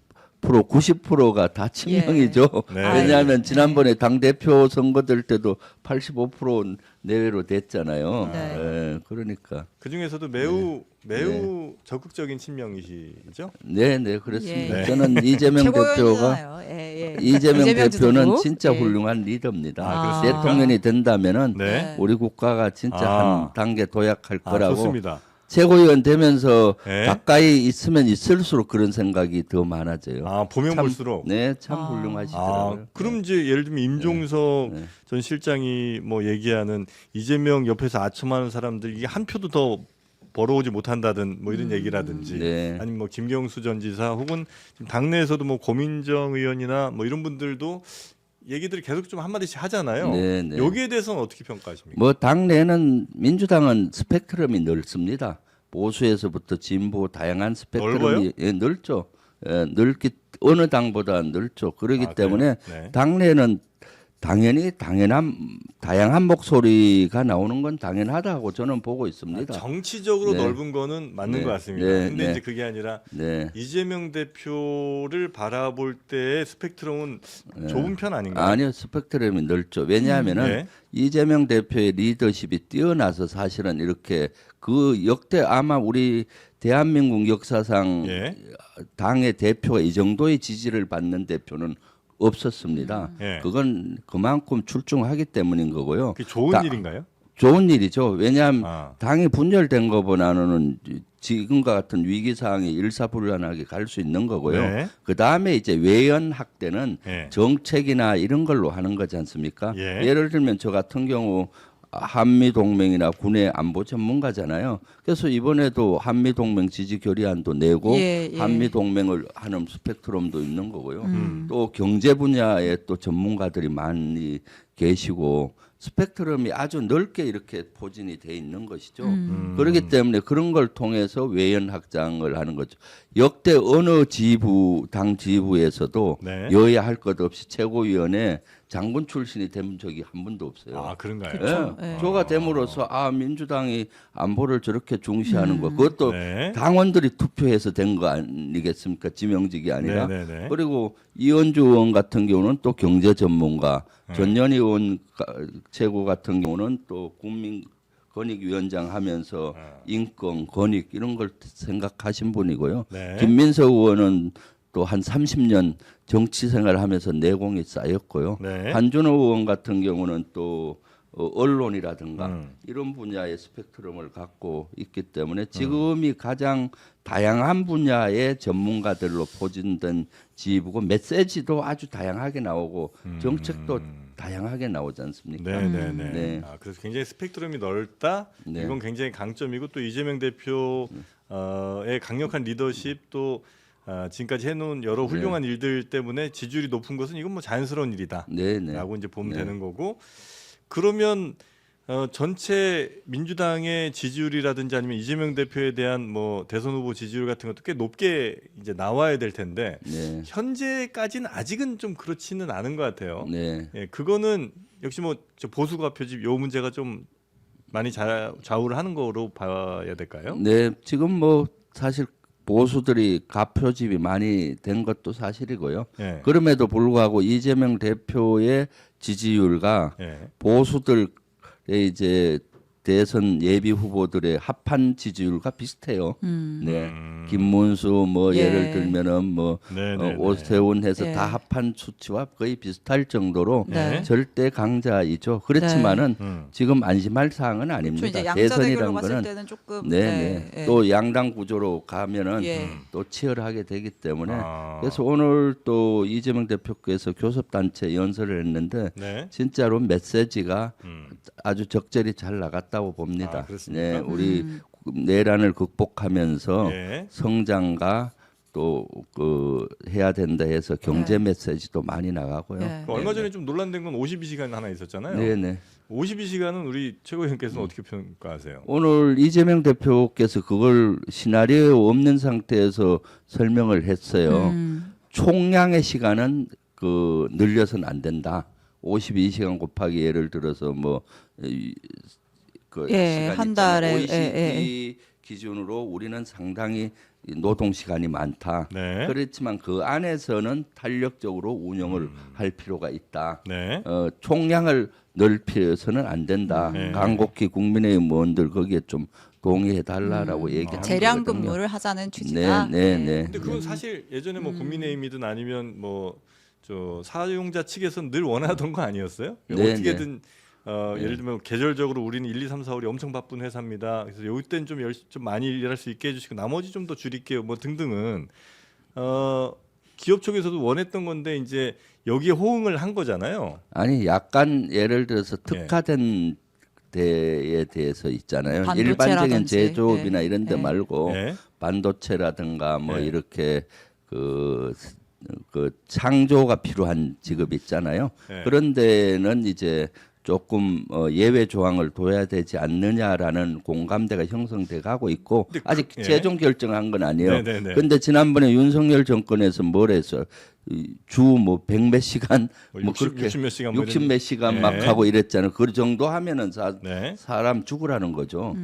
90%가 다 친명이죠. 네. 왜냐하면 지난번에 당 대표 선거될 때도 85% 내외로 됐잖아요. 네. 예, 그러니까 그 중에서도 매우 적극적인 친명이시죠? 네, 그렇습니다. 예. 저는 이재명 대표가 최고위원이잖아요. 예. 이재명 대표는 지도부? 진짜 예. 훌륭한 리더입니다. 아, 그렇습니까? 대통령이 된다면은 네. 우리 국가가 진짜 아. 한 단계 도약할 거라고. 좋습니다. 최고위원 되면서 네. 가까이 있으면 있을수록 그런 생각이 더 많아져요. 보면 참, 볼수록. 네, 참 훌륭하시더라고요. 그럼 이제 예를 들면 임종석 네. 전 실장이 뭐 얘기하는 이재명 옆에서 아첨하는 사람들 이게 한 표도 더 벌어오지 못한다든 뭐 이런 얘기라든지 네. 아니면 뭐 김경수 전 지사 혹은 지금 당내에서도 뭐 고민정 의원이나 뭐 이런 분들도 얘기들을 계속 좀 한마디씩 하잖아요. 네. 여기에 대해서는 어떻게 평가하십니까? 뭐 당내는 민주당은 스펙트럼이 넓습니다. 보수에서부터 진보 다양한 스펙트럼이 넓죠. 넓기 어느 당보다 넓죠. 그렇기 때문에 그래요? 네. 당내는 당연히 다양한 목소리가 나오는 건 당연하다고 저는 보고 있습니다. 정치적으로 네. 넓은 거는 맞는 네. 것 같습니다. 네. 근데 네. 이제 그게 아니라 네. 이재명 대표를 바라볼 때의 스펙트럼은 좁은 편 아닌가요? 아니요, 스펙트럼이 넓죠. 왜냐하면은 네. 이재명 대표의 리더십이 뛰어나서 사실은 이렇게 그 역대 아마 우리 대한민국 역사상 예. 당의 대표가 이 정도의 지지를 받는 대표는 없었습니다. 예. 그건 그만큼 출중하기 때문인 거고요. 그게 좋은 다- 일인가요? 좋은 일이죠. 왜냐하면 아. 당이 분열된 것보다는 지금과 같은 위기 상황이 일사불란하게 갈 수 있는 거고요. 네. 그 다음에 이제 외연 확대는 예. 정책이나 이런 걸로 하는 거지 않습니까? 예. 예를 들면 저 같은 경우 한미 동맹이나 군의 안보 전문가잖아요. 그래서 이번에도 한미 동맹 지지 결의안도 내고 예. 한미 동맹을 하는 스펙트럼도 있는 거고요. 음. 또 경제 분야에 또 전문가들이 많이 계시고 스펙트럼이 아주 넓게 이렇게 포진이 돼 있는 것이죠. 그렇기 때문에 그런 걸 통해서 외연 확장을 하는 거죠. 역대 어느 당 지부에서도 네. 여야 할 것 없이 최고위원회 장군 출신이 된 적이 한 번도 없어요. 그런가요? 그쵸. 예. 예. 저가 됨으로써 민주당이 안보를 저렇게 중시하는 거 그것도 네. 당원들이 투표해서 된 거 아니겠습니까? 지명직이 아니라. 네네네. 그리고 이현주 의원 같은 경우는 또 경제 전문가, 전현희 의원 최고 같은 경우는 또 국민 권익위원장 하면서 인권, 권익 이런 걸 생각하신 분이고요. 네. 김민석 의원은 또 한 30년 정치 생활을 하면서 내공이 쌓였고요. 네. 한준호 의원 같은 경우는 또 언론이라든가 음. 이런 분야의 스펙트럼을 갖고 있기 때문에 지금이 가장 다양한 분야의 전문가들로 포진된 지부고 메시지도 아주 다양하게 나오고 정책도 다양하게 나오지 않습니까? 네네네. 네. 그래서 굉장히 스펙트럼이 넓다. 네. 이건 굉장히 강점이고 또 이재명 대표의 강력한 리더십 또 지금까지 해놓은 여러 훌륭한 일들 때문에 지지율이 높은 것은 이건 뭐 자연스러운 일이다. 네네. 라고 이제 보면 네. 되는 거고 그러면 전체 민주당의 지지율이라든지 아니면 이재명 대표에 대한 뭐 대선 후보 지지율 같은 것도 꽤 높게 이제 나와야 될 텐데 네. 현재까지는 아직은 좀 그렇지는 않은 것 같아요. 네. 예, 그거는 역시 뭐 저 보수가 표집 요 문제가 좀 많이 좌우를 하는 거로 봐야 될까요? 네, 지금 뭐 사실 보수들이 가표집이 많이 된 것도 사실이고요. 예. 그럼에도 불구하고 이재명 대표의 지지율과 예. 보수들의 이제 대선 예비 후보들의 합한 지지율과 비슷해요. 네, 김문수 뭐 예. 예를 들면은 뭐 네네네. 오세훈 해서 예. 다 합한 수치와 거의 비슷할 정도로 네. 절대 강자이죠. 그렇지만은 지금 안심할 사항은 좀 아닙니다. 이제 양자 대결로 대선이라는 봤을 거는 때는 조금 네. 또 양당 구조로 가면은 예. 또 치열하게 되기 때문에 아. 그래서 오늘 또 이재명 대표께서 교섭단체 연설을 했는데 네. 진짜로 메시지가 아주 적절히 잘 나갔다고 봅니다. 아, 그렇습니까? 네, 우리 내란을 극복하면서 예. 성장과 또 그 해야 된다 해서 경제 네. 메시지도 많이 나가고요. 네. 그 얼마 전에 좀 논란된 건 52시간 하나 있었잖아요. 네, 네. 52시간은 우리 최고위원께서는 어떻게 평가하세요? 오늘 이재명 대표께서 그걸 시나리오 없는 상태에서 설명을 했어요. 총량의 시간은 그 늘려서는 안 된다. 52시간 곱하기 예를 들어서 뭐 그 예, 시간 한 있잖아요. 달에, OECD 기준으로 우리는 상당히 노동 시간이 많다. 네. 그렇지만 그 안에서는 탄력적으로 운영을 할 필요가 있다. 네. 총량을 넓혀서는 안 된다. 네. 간곡히 국민의힘 의원들 거기에 좀 동의해 달라라고 얘기한 재량 거거든요. 근무를 하자는 취지다. 네, 네, 네. 근데 그건 사실 예전에 뭐 국민의힘이든 아니면 뭐 저 사용자 측에서는 늘 원하던 거 아니었어요? 네, 어떻게든 예를 들면 계절적으로 우리는 1, 2, 3, 4, 5이 엄청 바쁜 회사입니다. 그래서 요때는 좀 많이 일할 수 있게 해주시고 나머지 좀 더 줄일게요. 뭐 등등은 기업 쪽에서도 원했던 건데 이제 여기에 호응을 한 거잖아요. 아니 약간 예를 들어서 예. 특화된 데에 대해서 있잖아요. 반도체라든지. 일반적인 제조업이나 네. 이런 데 네. 말고 네. 반도체라든가 뭐 네. 이렇게 그 창조가 필요한 직업 있잖아요. 네. 그런 데는 이제 조금 예외 조항을 둬야 되지 않느냐라는 공감대가 형성돼 가고 있고 근데 아직 예. 최종 결정한 건 아니에요. 네네네. 근데 지난번에 윤석열 정권에서 뭘 했어? 주 뭐 100몇 시간 뭐 뭐 60, 그렇게 60 몇 시간 뭐 60몇 시간 예. 막 하고 이랬잖아요. 그 정도 하면은 네. 사람 죽으라는 거죠.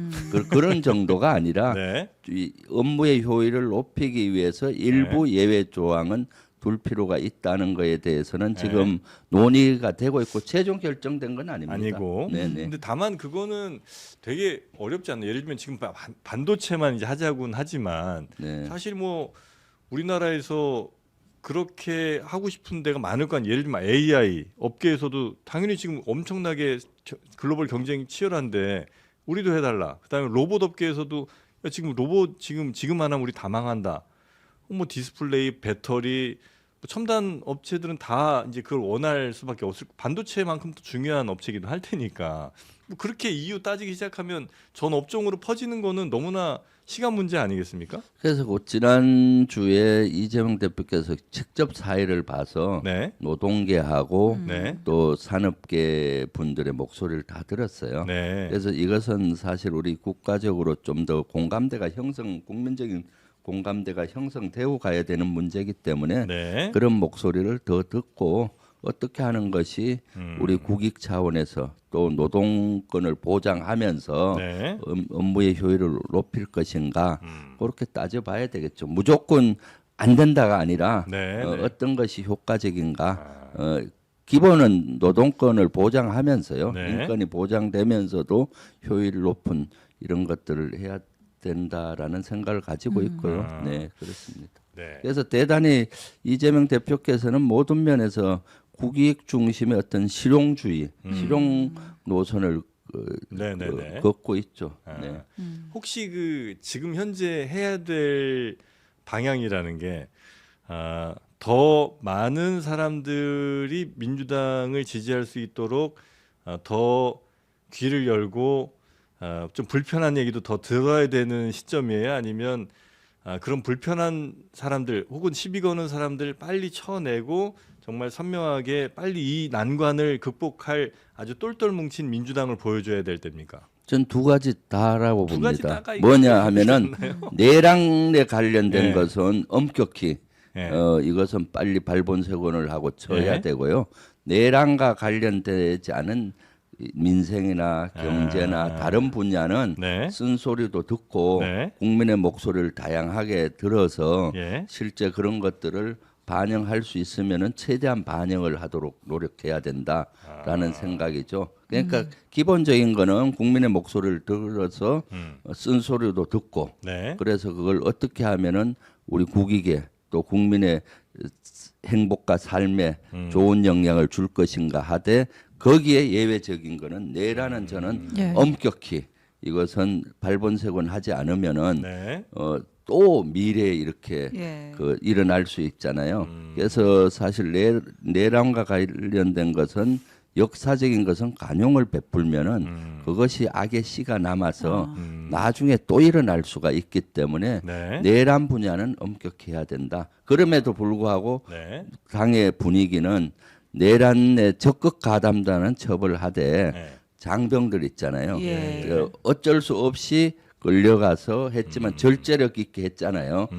그런 정도가 아니라 네. 이 업무의 효율을 높이기 위해서 일부 예외 조항은 둘 필요가 있다는 거에 대해서는 지금 논의가 되고 있고 최종 결정된 건 아닙니다. 아니고. 네네. 근데 다만 그거는 되게 어렵지 않나요? 예를 들면 지금 반도체만 이제 하자고는 하지만 네. 사실 뭐 우리나라에서 그렇게 하고 싶은 데가 많을 거 아니에요. 예를 들면 AI 업계에서도 당연히 지금 엄청나게 글로벌 경쟁이 치열한데 우리도 해달라. 그다음에 로봇 업계에서도 야, 지금 로봇 지금 안 하면 우리 다 망한다. 뭐 디스플레이, 배터리, 뭐 첨단 업체들은 다 이제 그걸 원할 수밖에 없을. 반도체만큼 또 중요한 업체기도 할 테니까. 뭐 그렇게 이유 따지기 시작하면 전 업종으로 퍼지는 거는 너무나 시간 문제 아니겠습니까? 그래서 그 지난주에 이재명 대표께서 직접 사회를 봐서 네, 노동계하고 네, 또 산업계 분들의 목소리를 다 들었어요. 네, 그래서 이것은 사실 우리 국가적으로 좀 더 국민적인 공감대가 형성되고 가야 되는 문제이기 때문에 네. 그런 목소리를 더 듣고 어떻게 하는 것이 우리 국익 차원에서 또 노동권을 보장하면서 네. 업무의 효율을 높일 것인가 그렇게 따져봐야 되겠죠. 무조건 안 된다가 아니라 네, 네. 어떤 것이 효과적인가. 기본은 노동권을 보장하면서요. 네. 인권이 보장되면서도 효율 높은 이런 것들을 해야 된다라는 생각을 가지고 있고요. 네, 그렇습니다. 네. 그래서 대단히 이재명 대표께서는 모든 면에서 국익 중심의 어떤 실용주의, 실용 노선을 네, 네, 네. 걷고 있죠. 아, 네. 혹시 그 지금 현재 해야 될 방향이라는 게 더 많은 사람들이 민주당을 지지할 수 있도록 더 귀를 열고 좀 불편한 얘기도 더 들어야 되는 시점이에요? 아니면 그런 불편한 사람들 혹은 시비 거는 사람들 빨리 쳐내고 정말 선명하게 빨리 이 난관을 극복할 아주 똘똘 뭉친 민주당을 보여줘야 될 때입니까? 전 두 가지 다라고 두 가지 봅니다. 다가 뭐냐 하면은 내란에 관련된 예. 것은 엄격히 예. 이것은 빨리 발본색원을 하고 쳐야 예. 되고요. 내란과 관련되지 않은 민생이나 경제나 다른 분야는 네. 쓴소리도 듣고 네. 국민의 목소리를 다양하게 들어서 예. 실제 그런 것들을 반영할 수 있으면은 최대한 반영을 하도록 노력해야 된다라는 생각이죠. 그러니까 기본적인 거는 국민의 목소리를 들어서 쓴소리도 듣고 네. 그래서 그걸 어떻게 하면은 우리 국익에 또 국민의 행복과 삶에 좋은 영향을 줄 것인가 하되 거기에 예외적인 거는 내라는 저는 예. 엄격히 이것은 발본색원 하지 않으면은 네. 또 미래에 이렇게 예. 일어날 수 있잖아요. 그래서 사실 내란과 관련된 것은 역사적인 것은 관용을 베풀면은 그것이 악의 씨가 남아서 나중에 또 일어날 수가 있기 때문에 네. 내란 분야는 엄격히 해야 된다. 그럼에도 불구하고 네. 당의 분위기는 내란에 적극 가담자는 처벌하되 네. 장병들 있잖아요. 예. 어쩔 수 없이 끌려가서 했지만 절제력 있게 했잖아요.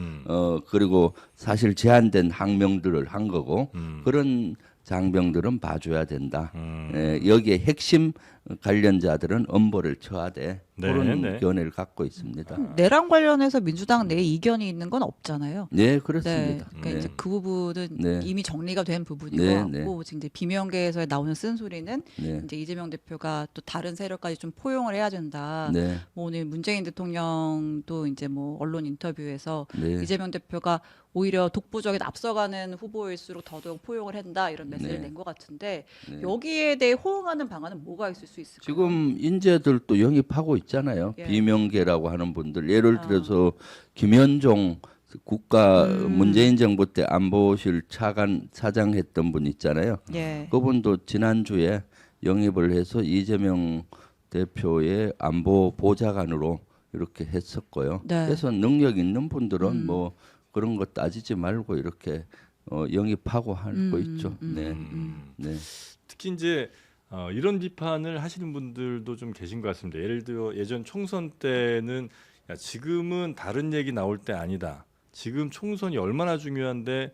그리고 사실 제한된 항명들을 한 거고 그런 장병들은 봐줘야 된다. 여기에 핵심 관련자들은 엄벌을 처하되 네, 그런 네. 견해를 갖고 있습니다. 내란 관련해서 민주당 내에 이견이 있는 건 없잖아요. 네, 그렇습니다. 그러니까 네. 이제 그 부분은 네. 이미 정리가 된 부분인 네, 것 같고 네. 지금 이제 비명계에서 나오는 쓴소리는 네. 이제 이재명 대표가 또 다른 세력까지 좀 포용을 해야 된다. 네. 뭐 오늘 문재인 대통령도 이제 뭐 언론 인터뷰에서 네. 이재명 대표가 오히려 독보적인 앞서가는 후보일수록 더더욱 포용을 한다 이런 메시지를 네. 낸 것 같은데 네. 여기에 대해 호응하는 방안은 뭐가 있을 수 있을까요? 지금 인재들도 영입하고 있잖아요. 예. 비명계라고 하는 분들 예를 들어서 김현종 국가 문재인 정부 때 안보실 차관 차장했던 분 있잖아요. 예. 그분도 지난주에 영입을 해서 이재명 대표의 안보 보좌관으로 이렇게 했었고요. 네. 그래서 능력 있는 분들은 뭐 그런 거 따지지 말고 이렇게 영입하고 하고 있죠. 네. 네. 특히 이제 이런 비판을 하시는 분들도 좀 계신 것 같습니다. 예를 들어 예전 총선 때는 야, 지금은 다른 얘기 나올 때 아니다. 지금 총선이 얼마나 중요한데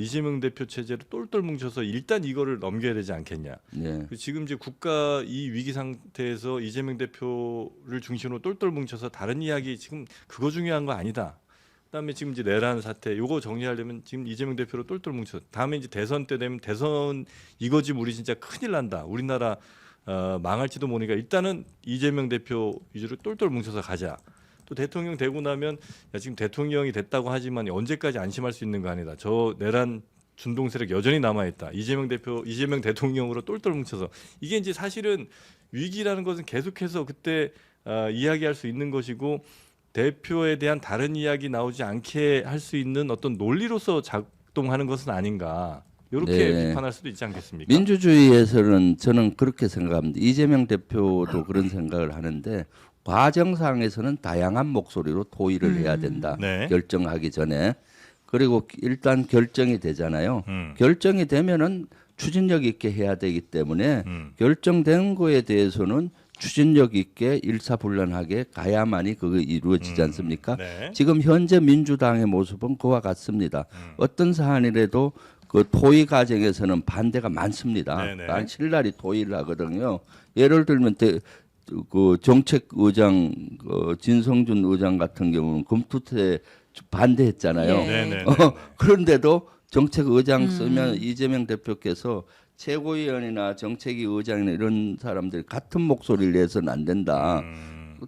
이재명 대표 체제로 똘똘 뭉쳐서 일단 이거를 넘겨야 되지 않겠냐. 네. 지금 이제 국가 이 위기 상태에서 이재명 대표를 중심으로 똘똘 뭉쳐서 다른 이야기 지금 그거 중요한 거 아니다. 그다음에 지금 이제 내란 사태 요거 정리하려면 지금 이재명 대표로 똘똘 뭉쳐. 다음에 이제 대선 때 되면 대선 이거지 우리 진짜 큰일 난다. 우리나라 망할지도 모르니까 일단은 이재명 대표 위주로 똘똘 뭉쳐서 가자. 또 대통령 되고 나면 야, 지금 대통령이 됐다고 하지만 언제까지 안심할 수 있는 거 아니다. 저 내란 준동 세력 여전히 남아 있다. 이재명 대통령으로 똘똘 뭉쳐서 이게 이제 사실은 위기라는 것은 계속해서 그때 이야기할 수 있는 것이고 대표에 대한 다른 이야기 나오지 않게 할 수 있는 어떤 논리로서 작동하는 것은 아닌가. 이렇게 네. 비판할 수도 있지 않겠습니까? 민주주의에서는 저는 그렇게 생각합니다. 이재명 대표도 그런 생각을 하는데 과정상에서는 다양한 목소리로 토의를 해야 된다. 네. 결정하기 전에. 그리고 일단 결정이 되잖아요. 음. 결정이 되면은 추진력 있게 해야 되기 때문에 결정된 거에 대해서는 추진력 있게 일사불란하게 가야만이 그거 이루어지지 않습니까? 네. 지금 현재 민주당의 모습은 그와 같습니다. 어떤 사안이라도 그 토의 과정에서는 반대가 많습니다. 네네. 난 신랄히 토의를 하거든요. 예를 들면 그 정책의장 진성준 의장 같은 경우는 금투태 반대했잖아요. 예. 네네. 그런데도 정책의장 쓰면 이재명 대표께서 최고위원이나 정책위 의장이나 이런 사람들이 같은 목소리를 내서는 안 된다.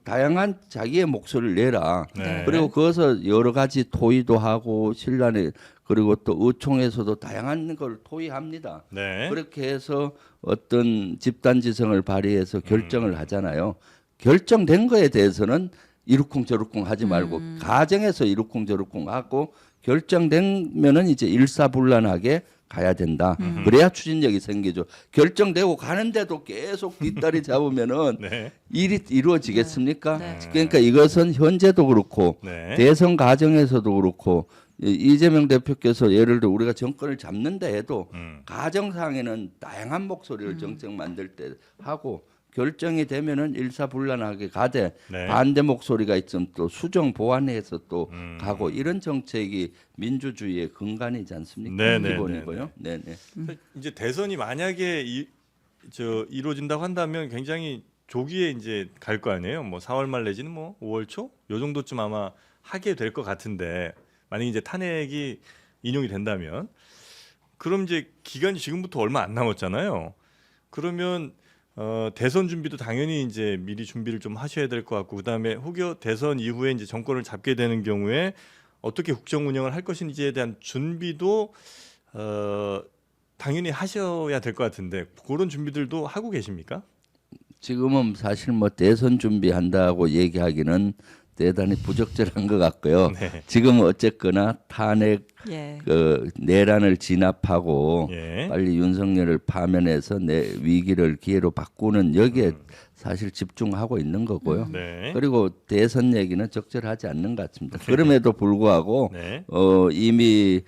다양한 자기의 목소리를 내라. 네. 그리고 그것을 여러 가지 토의도 하고 신란에 그리고 또 의총에서도 다양한 걸 토의합니다. 네. 그렇게 해서 어떤 집단지성을 발휘해서 결정을 하잖아요. 결정된 거에 대해서는 이루쿵저루쿵 하지 말고 가정에서 이루쿵저루쿵 하고 결정되면은 이제 일사불란하게 가야 된다. 그래야 추진력이 생기죠. 결정되고 가는데도 계속 뒷다리 잡으면은 네. 일이 이루어지겠습니까? 네. 그러니까 이것은 현재도 그렇고 네. 대선 과정에서도 그렇고 이재명 대표께서 예를 들어 우리가 정권을 잡는다 해도 가정상에는 다양한 목소리를 정책 만들 때 하고 결정이 되면은 일사불란하게 가되 네. 반대 목소리가 있으면 또 수정 보완해서 또 가고 이런 정책이 민주주의의 근간이지 않습니까? 네네네네. 기본이고요. 네네. 이제 대선이 만약에 이루어진다고 한다면 굉장히 조기에 이제 갈 거 아니에요. 뭐 4월 말 내지는 뭐 5월 초 요 정도쯤 아마 하게 될 것 같은데 만약 이제 탄핵이 인용이 된다면 그럼 이제 기간이 지금부터 얼마 안 남았잖아요. 그러면 대선 준비도 당연히 이제 미리 준비를 좀 하셔야 될 것 같고 그다음에 혹여 대선 이후에 이제 정권을 잡게 되는 경우에 어떻게 국정 운영을 할 것인지에 대한 준비도 당연히 하셔야 될 것 같은데 그런 준비들도 하고 계십니까? 지금은 사실 뭐 대선 준비한다고 얘기하기는 대단히 부적절한 것 같고요. 네. 지금 어쨌거나 탄핵 예. 그 내란을 진압하고 예. 빨리 윤석열을 파면해서 내 위기를 기회로 바꾸는 여기에 사실 집중하고 있는 거고요. 네. 그리고 대선 얘기는 적절하지 않는 것 같습니다. 그럼에도 불구하고 네. 이미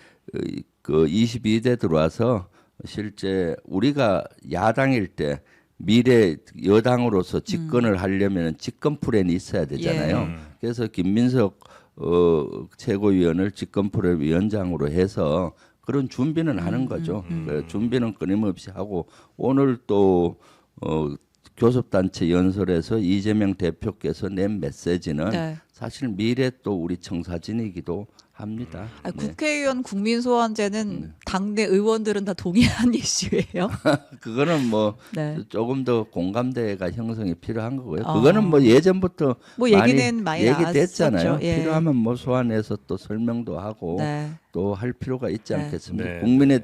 그 22대 들어와서 실제 우리가 야당일 때 미래 여당으로서 집권을 하려면 집권 플랜이 있어야 되잖아요. 그래서 김민석 최고위원을 집권 플랜 위원장으로 해서 그런 준비는 하는 거죠. 준비는 끊임없이 하고 오늘 또 교섭단체 연설에서 이재명 대표께서 낸 메시지는 네. 사실 미래 또 우리 청사진이기도 합니다. 아니, 네. 국회의원 국민소환제는 당내 의원들은 다 동의한 이슈예요. 그거는 뭐 네. 조금 더 공감대가 형성이 필요한 거고요. 어. 그거는 뭐 예전부터 뭐 얘기는 많이 얘기됐잖아요. 나왔었죠. 예. 필요하면 뭐 소환해서 또 설명도 하고 네. 또 할 필요가 있지 네. 않겠습니까? 네. 국민의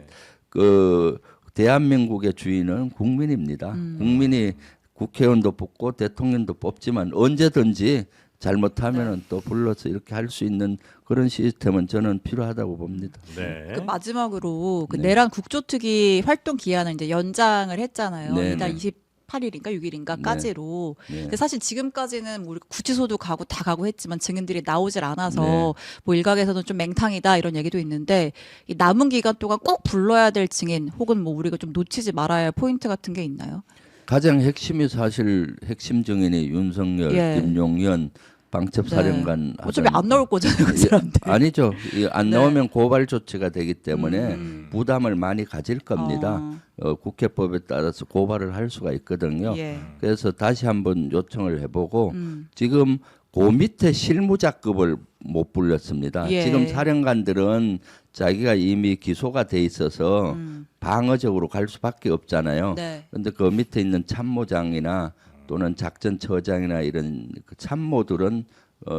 그 대한민국의 주인은 국민입니다. 국민이 국회의원도 뽑고 대통령도 뽑지만 언제든지 잘못하면은 또 불러서 이렇게 할 수 있는 그런 시스템은 저는 필요하다고 봅니다. 네. 그 마지막으로 그 네. 내란 국조특위 활동 기한을 이제 연장을 했잖아요. 네, 이달 네. 28일인가 6일인가까지로. 네. 근데 사실 지금까지는 우리 구치소도 가고 다 가고 했지만 증인들이 나오질 않아서 네. 뭐 일각에서는 좀 맹탕이다 이런 얘기도 있는데 이 남은 기간 동안 꼭 불러야 될 증인 혹은 뭐 우리가 좀 놓치지 말아야 할 포인트 같은 게 있나요? 가장 핵심이 사실 핵심 증인이 윤석열, 예. 김용현, 방첩사령관 어차피 안 나올 거잖아요, 그 사람들. 아니죠. 안 네. 나오면 고발 조치가 되기 때문에 부담을 많이 가질 겁니다. 국회법에 따라서 고발을 할 수가 있거든요. 예. 그래서 다시 한번 요청을 해보고 지금 그 밑에 실무자급을 못 불렀습니다. 예. 지금 사령관들은 자기가 이미 기소가 돼 있어서 방어적으로 갈 수밖에 없잖아요. 네. 그런데 그 밑에 있는 참모장이나 또는 작전처장이나 이런 그 참모들은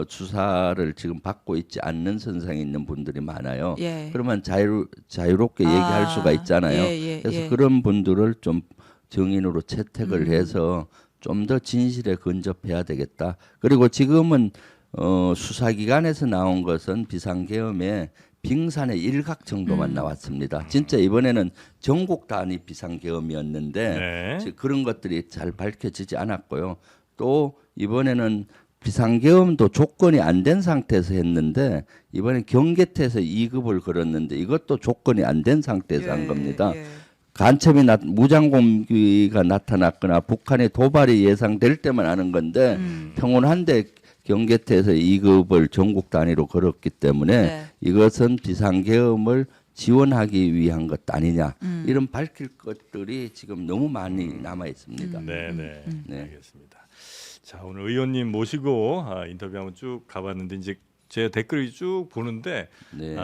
수사를 지금 받고 있지 않는 선상에 있는 분들이 많아요. 예. 그러면 자유롭게 얘기할 수가 있잖아요. 그래서 그런 분들을 좀 증인으로 채택을 해서 좀 더 진실에 근접해야 되겠다. 그리고 지금은 수사기관에서 나온 것은 비상계엄에 빙산의 일각 정도만 나왔습니다. 진짜 이번에는 전국 단위 비상계엄이었는데 네. 지금 그런 것들이 잘 밝혀지지 않았고요. 또 이번에는 비상계엄도 조건이 안 된 상태에서 했는데 이번에 경계태에서 2급을 걸었는데 이것도 조건이 안 된 상태에서 한 겁니다. 간첩이 무장 공기가 나타났거나 북한의 도발이 예상될 때만 하는 건데 평온한데 경계태에서 2급을 전국 단위로 걸었기 때문에 네. 이것은 비상계엄을 지원하기 위한 것 아니냐 이런 밝힐 것들이 지금 너무 많이 남아 있습니다. 네, 네. 네. 알겠습니다. 자, 오늘 의원님 모시고 인터뷰 한번 쭉 가봤는데 이제 제 댓글을 쭉 보는데 네.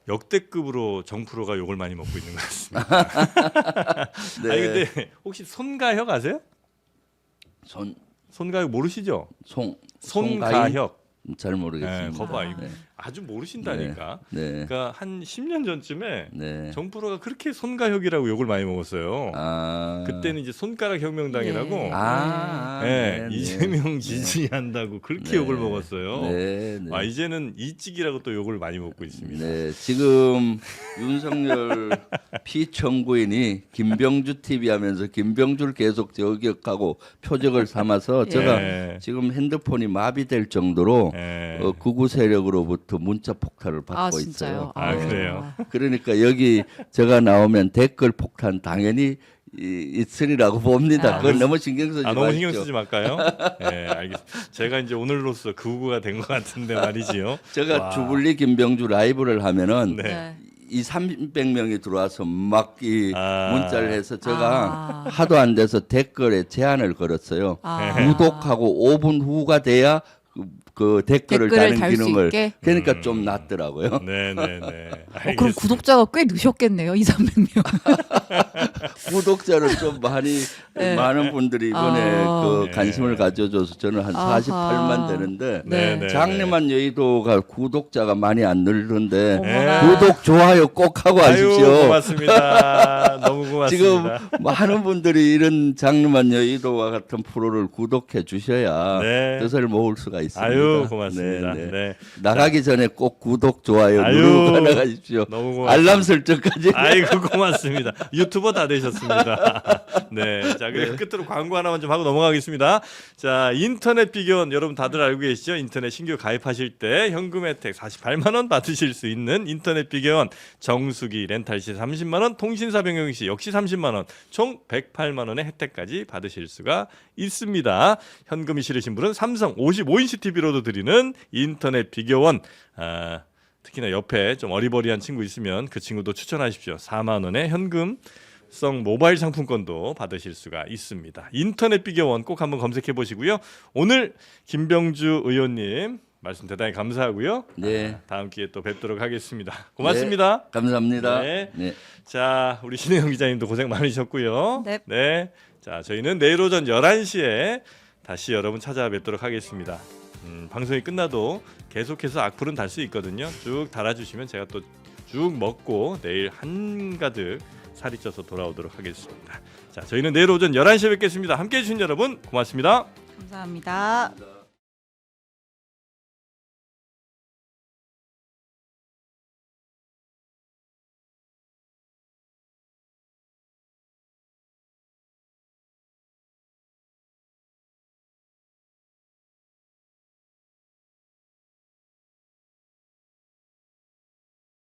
역대급으로 정프로가 욕을 많이 먹고 있는 것 같습니다. 네. 아니 근데 혹시 손가혁 아세요? 손가혁 모르시죠? 손가혁. 잘 모르겠습니다. 네, 거봐. 네. 아주 모르신다니까. 네. 그러니까 한 10년 전쯤에 네. 정프로가 그렇게 손가혁이라고 욕을 많이 먹었어요. 그때는 이제 손가락 혁명당이라고 네, 네. 이재명 지지한다고 그렇게 네. 욕을 먹었어요. 네, 네. 이제는 이찍이라고 또 욕을 많이 먹고 있습니다. 네, 지금 윤석열 피청구인이 김병주 TV 하면서 김병주를 계속 저격하고 표적을 삼아서 제가 예. 지금 핸드폰이 마비될 정도로 예. 극우 세력으로부터 문자 폭탄을 받고 아 있어요. 진짜요? 아, 그래요? 그러니까 여기 제가 나오면 댓글 폭탄 당연히 있으리라고 봅니다. 그건 너무 신경 쓰지 너무 신경 마십시오. 쓰지 말까요? 네, 알겠습니다. 제가 이제 오늘로써 극우가 된 것 같은데 말이지요. 제가 와. 주불리 김병주 라이브를 하면은 네. 네. 이 300명이 들어와서 막 이 문자를 해서 제가 아. 하도 안 돼서 댓글에 제한을 걸었어요. 아. 구독하고 5분 후가 돼야 그 댓글을 댓글을 다는 달 수 기능을 있게? 그러니까 좀 낫더라고요. 네네네. 그럼 구독자가 꽤 느셨겠네요, 200~300명. 구독자를 좀 많이 네. 많은 분들이 이번에 아. 그 네. 관심을 가져줘서 저는 한 아하. 48만 되는데 네. 장래만 여의도가 구독자가 많이 안 늘던데 어머나. 구독 좋아요 꼭 하고 아유, 하십시오. 고맙습니다. 너무 고맙습니다. 지금 많은 분들이 이런 장르만 여의도와 같은 프로를 구독해 주셔야 네. 뜻을 모을 수가 있습니다. 아유, 고맙습니다. 네, 네. 네. 나가기 전에 꼭 구독 좋아요 아유, 누르고 나가십시오. 너무 고맙습니다. 알람 설정까지. 아이고 고맙습니다. 유튜버 다 되셨습니다. 네, 자 그리고 끝으로 광고 하나만 좀 하고 넘어가겠습니다. 자 인터넷 비교원 여러분 다들 알고 계시죠? 인터넷 신규 가입하실 때 현금 혜택 48만 원 받으실 수 있는 인터넷 비교원 정수기 렌탈 시 30만 원, 통신사 병용 시 역시 30만 원, 총 108만 원의 혜택까지 받으실 수가 있습니다. 현금이 싫으신 분은 삼성 55인치 TV로도 드리는 인터넷 비교원. 특히나 옆에 좀 어리버리한 친구 있으면 그 친구도 추천하십시오. 4만 원의 현금성 모바일 상품권도 받으실 수가 있습니다. 인터넷 비교원 꼭 한번 검색해 보시고요. 오늘 김병주 의원님 말씀 대단히 감사하고요. 네. 다음 기회에 또 뵙도록 하겠습니다. 고맙습니다. 네, 감사합니다. 네. 네. 자, 우리 신혜영 기자님도 고생 많으셨고요. 네. 자, 저희는 내일 오전 11시에 다시 여러분 찾아뵙도록 하겠습니다. 방송이 끝나도 계속해서 악플은 달 수 있거든요. 쭉 달아주시면 제가 또 쭉 먹고 내일 한가득 살이 쪄서 돌아오도록 하겠습니다. 자, 저희는 내일 오전 11시에 뵙겠습니다. 함께해 주신 여러분 고맙습니다. 감사합니다.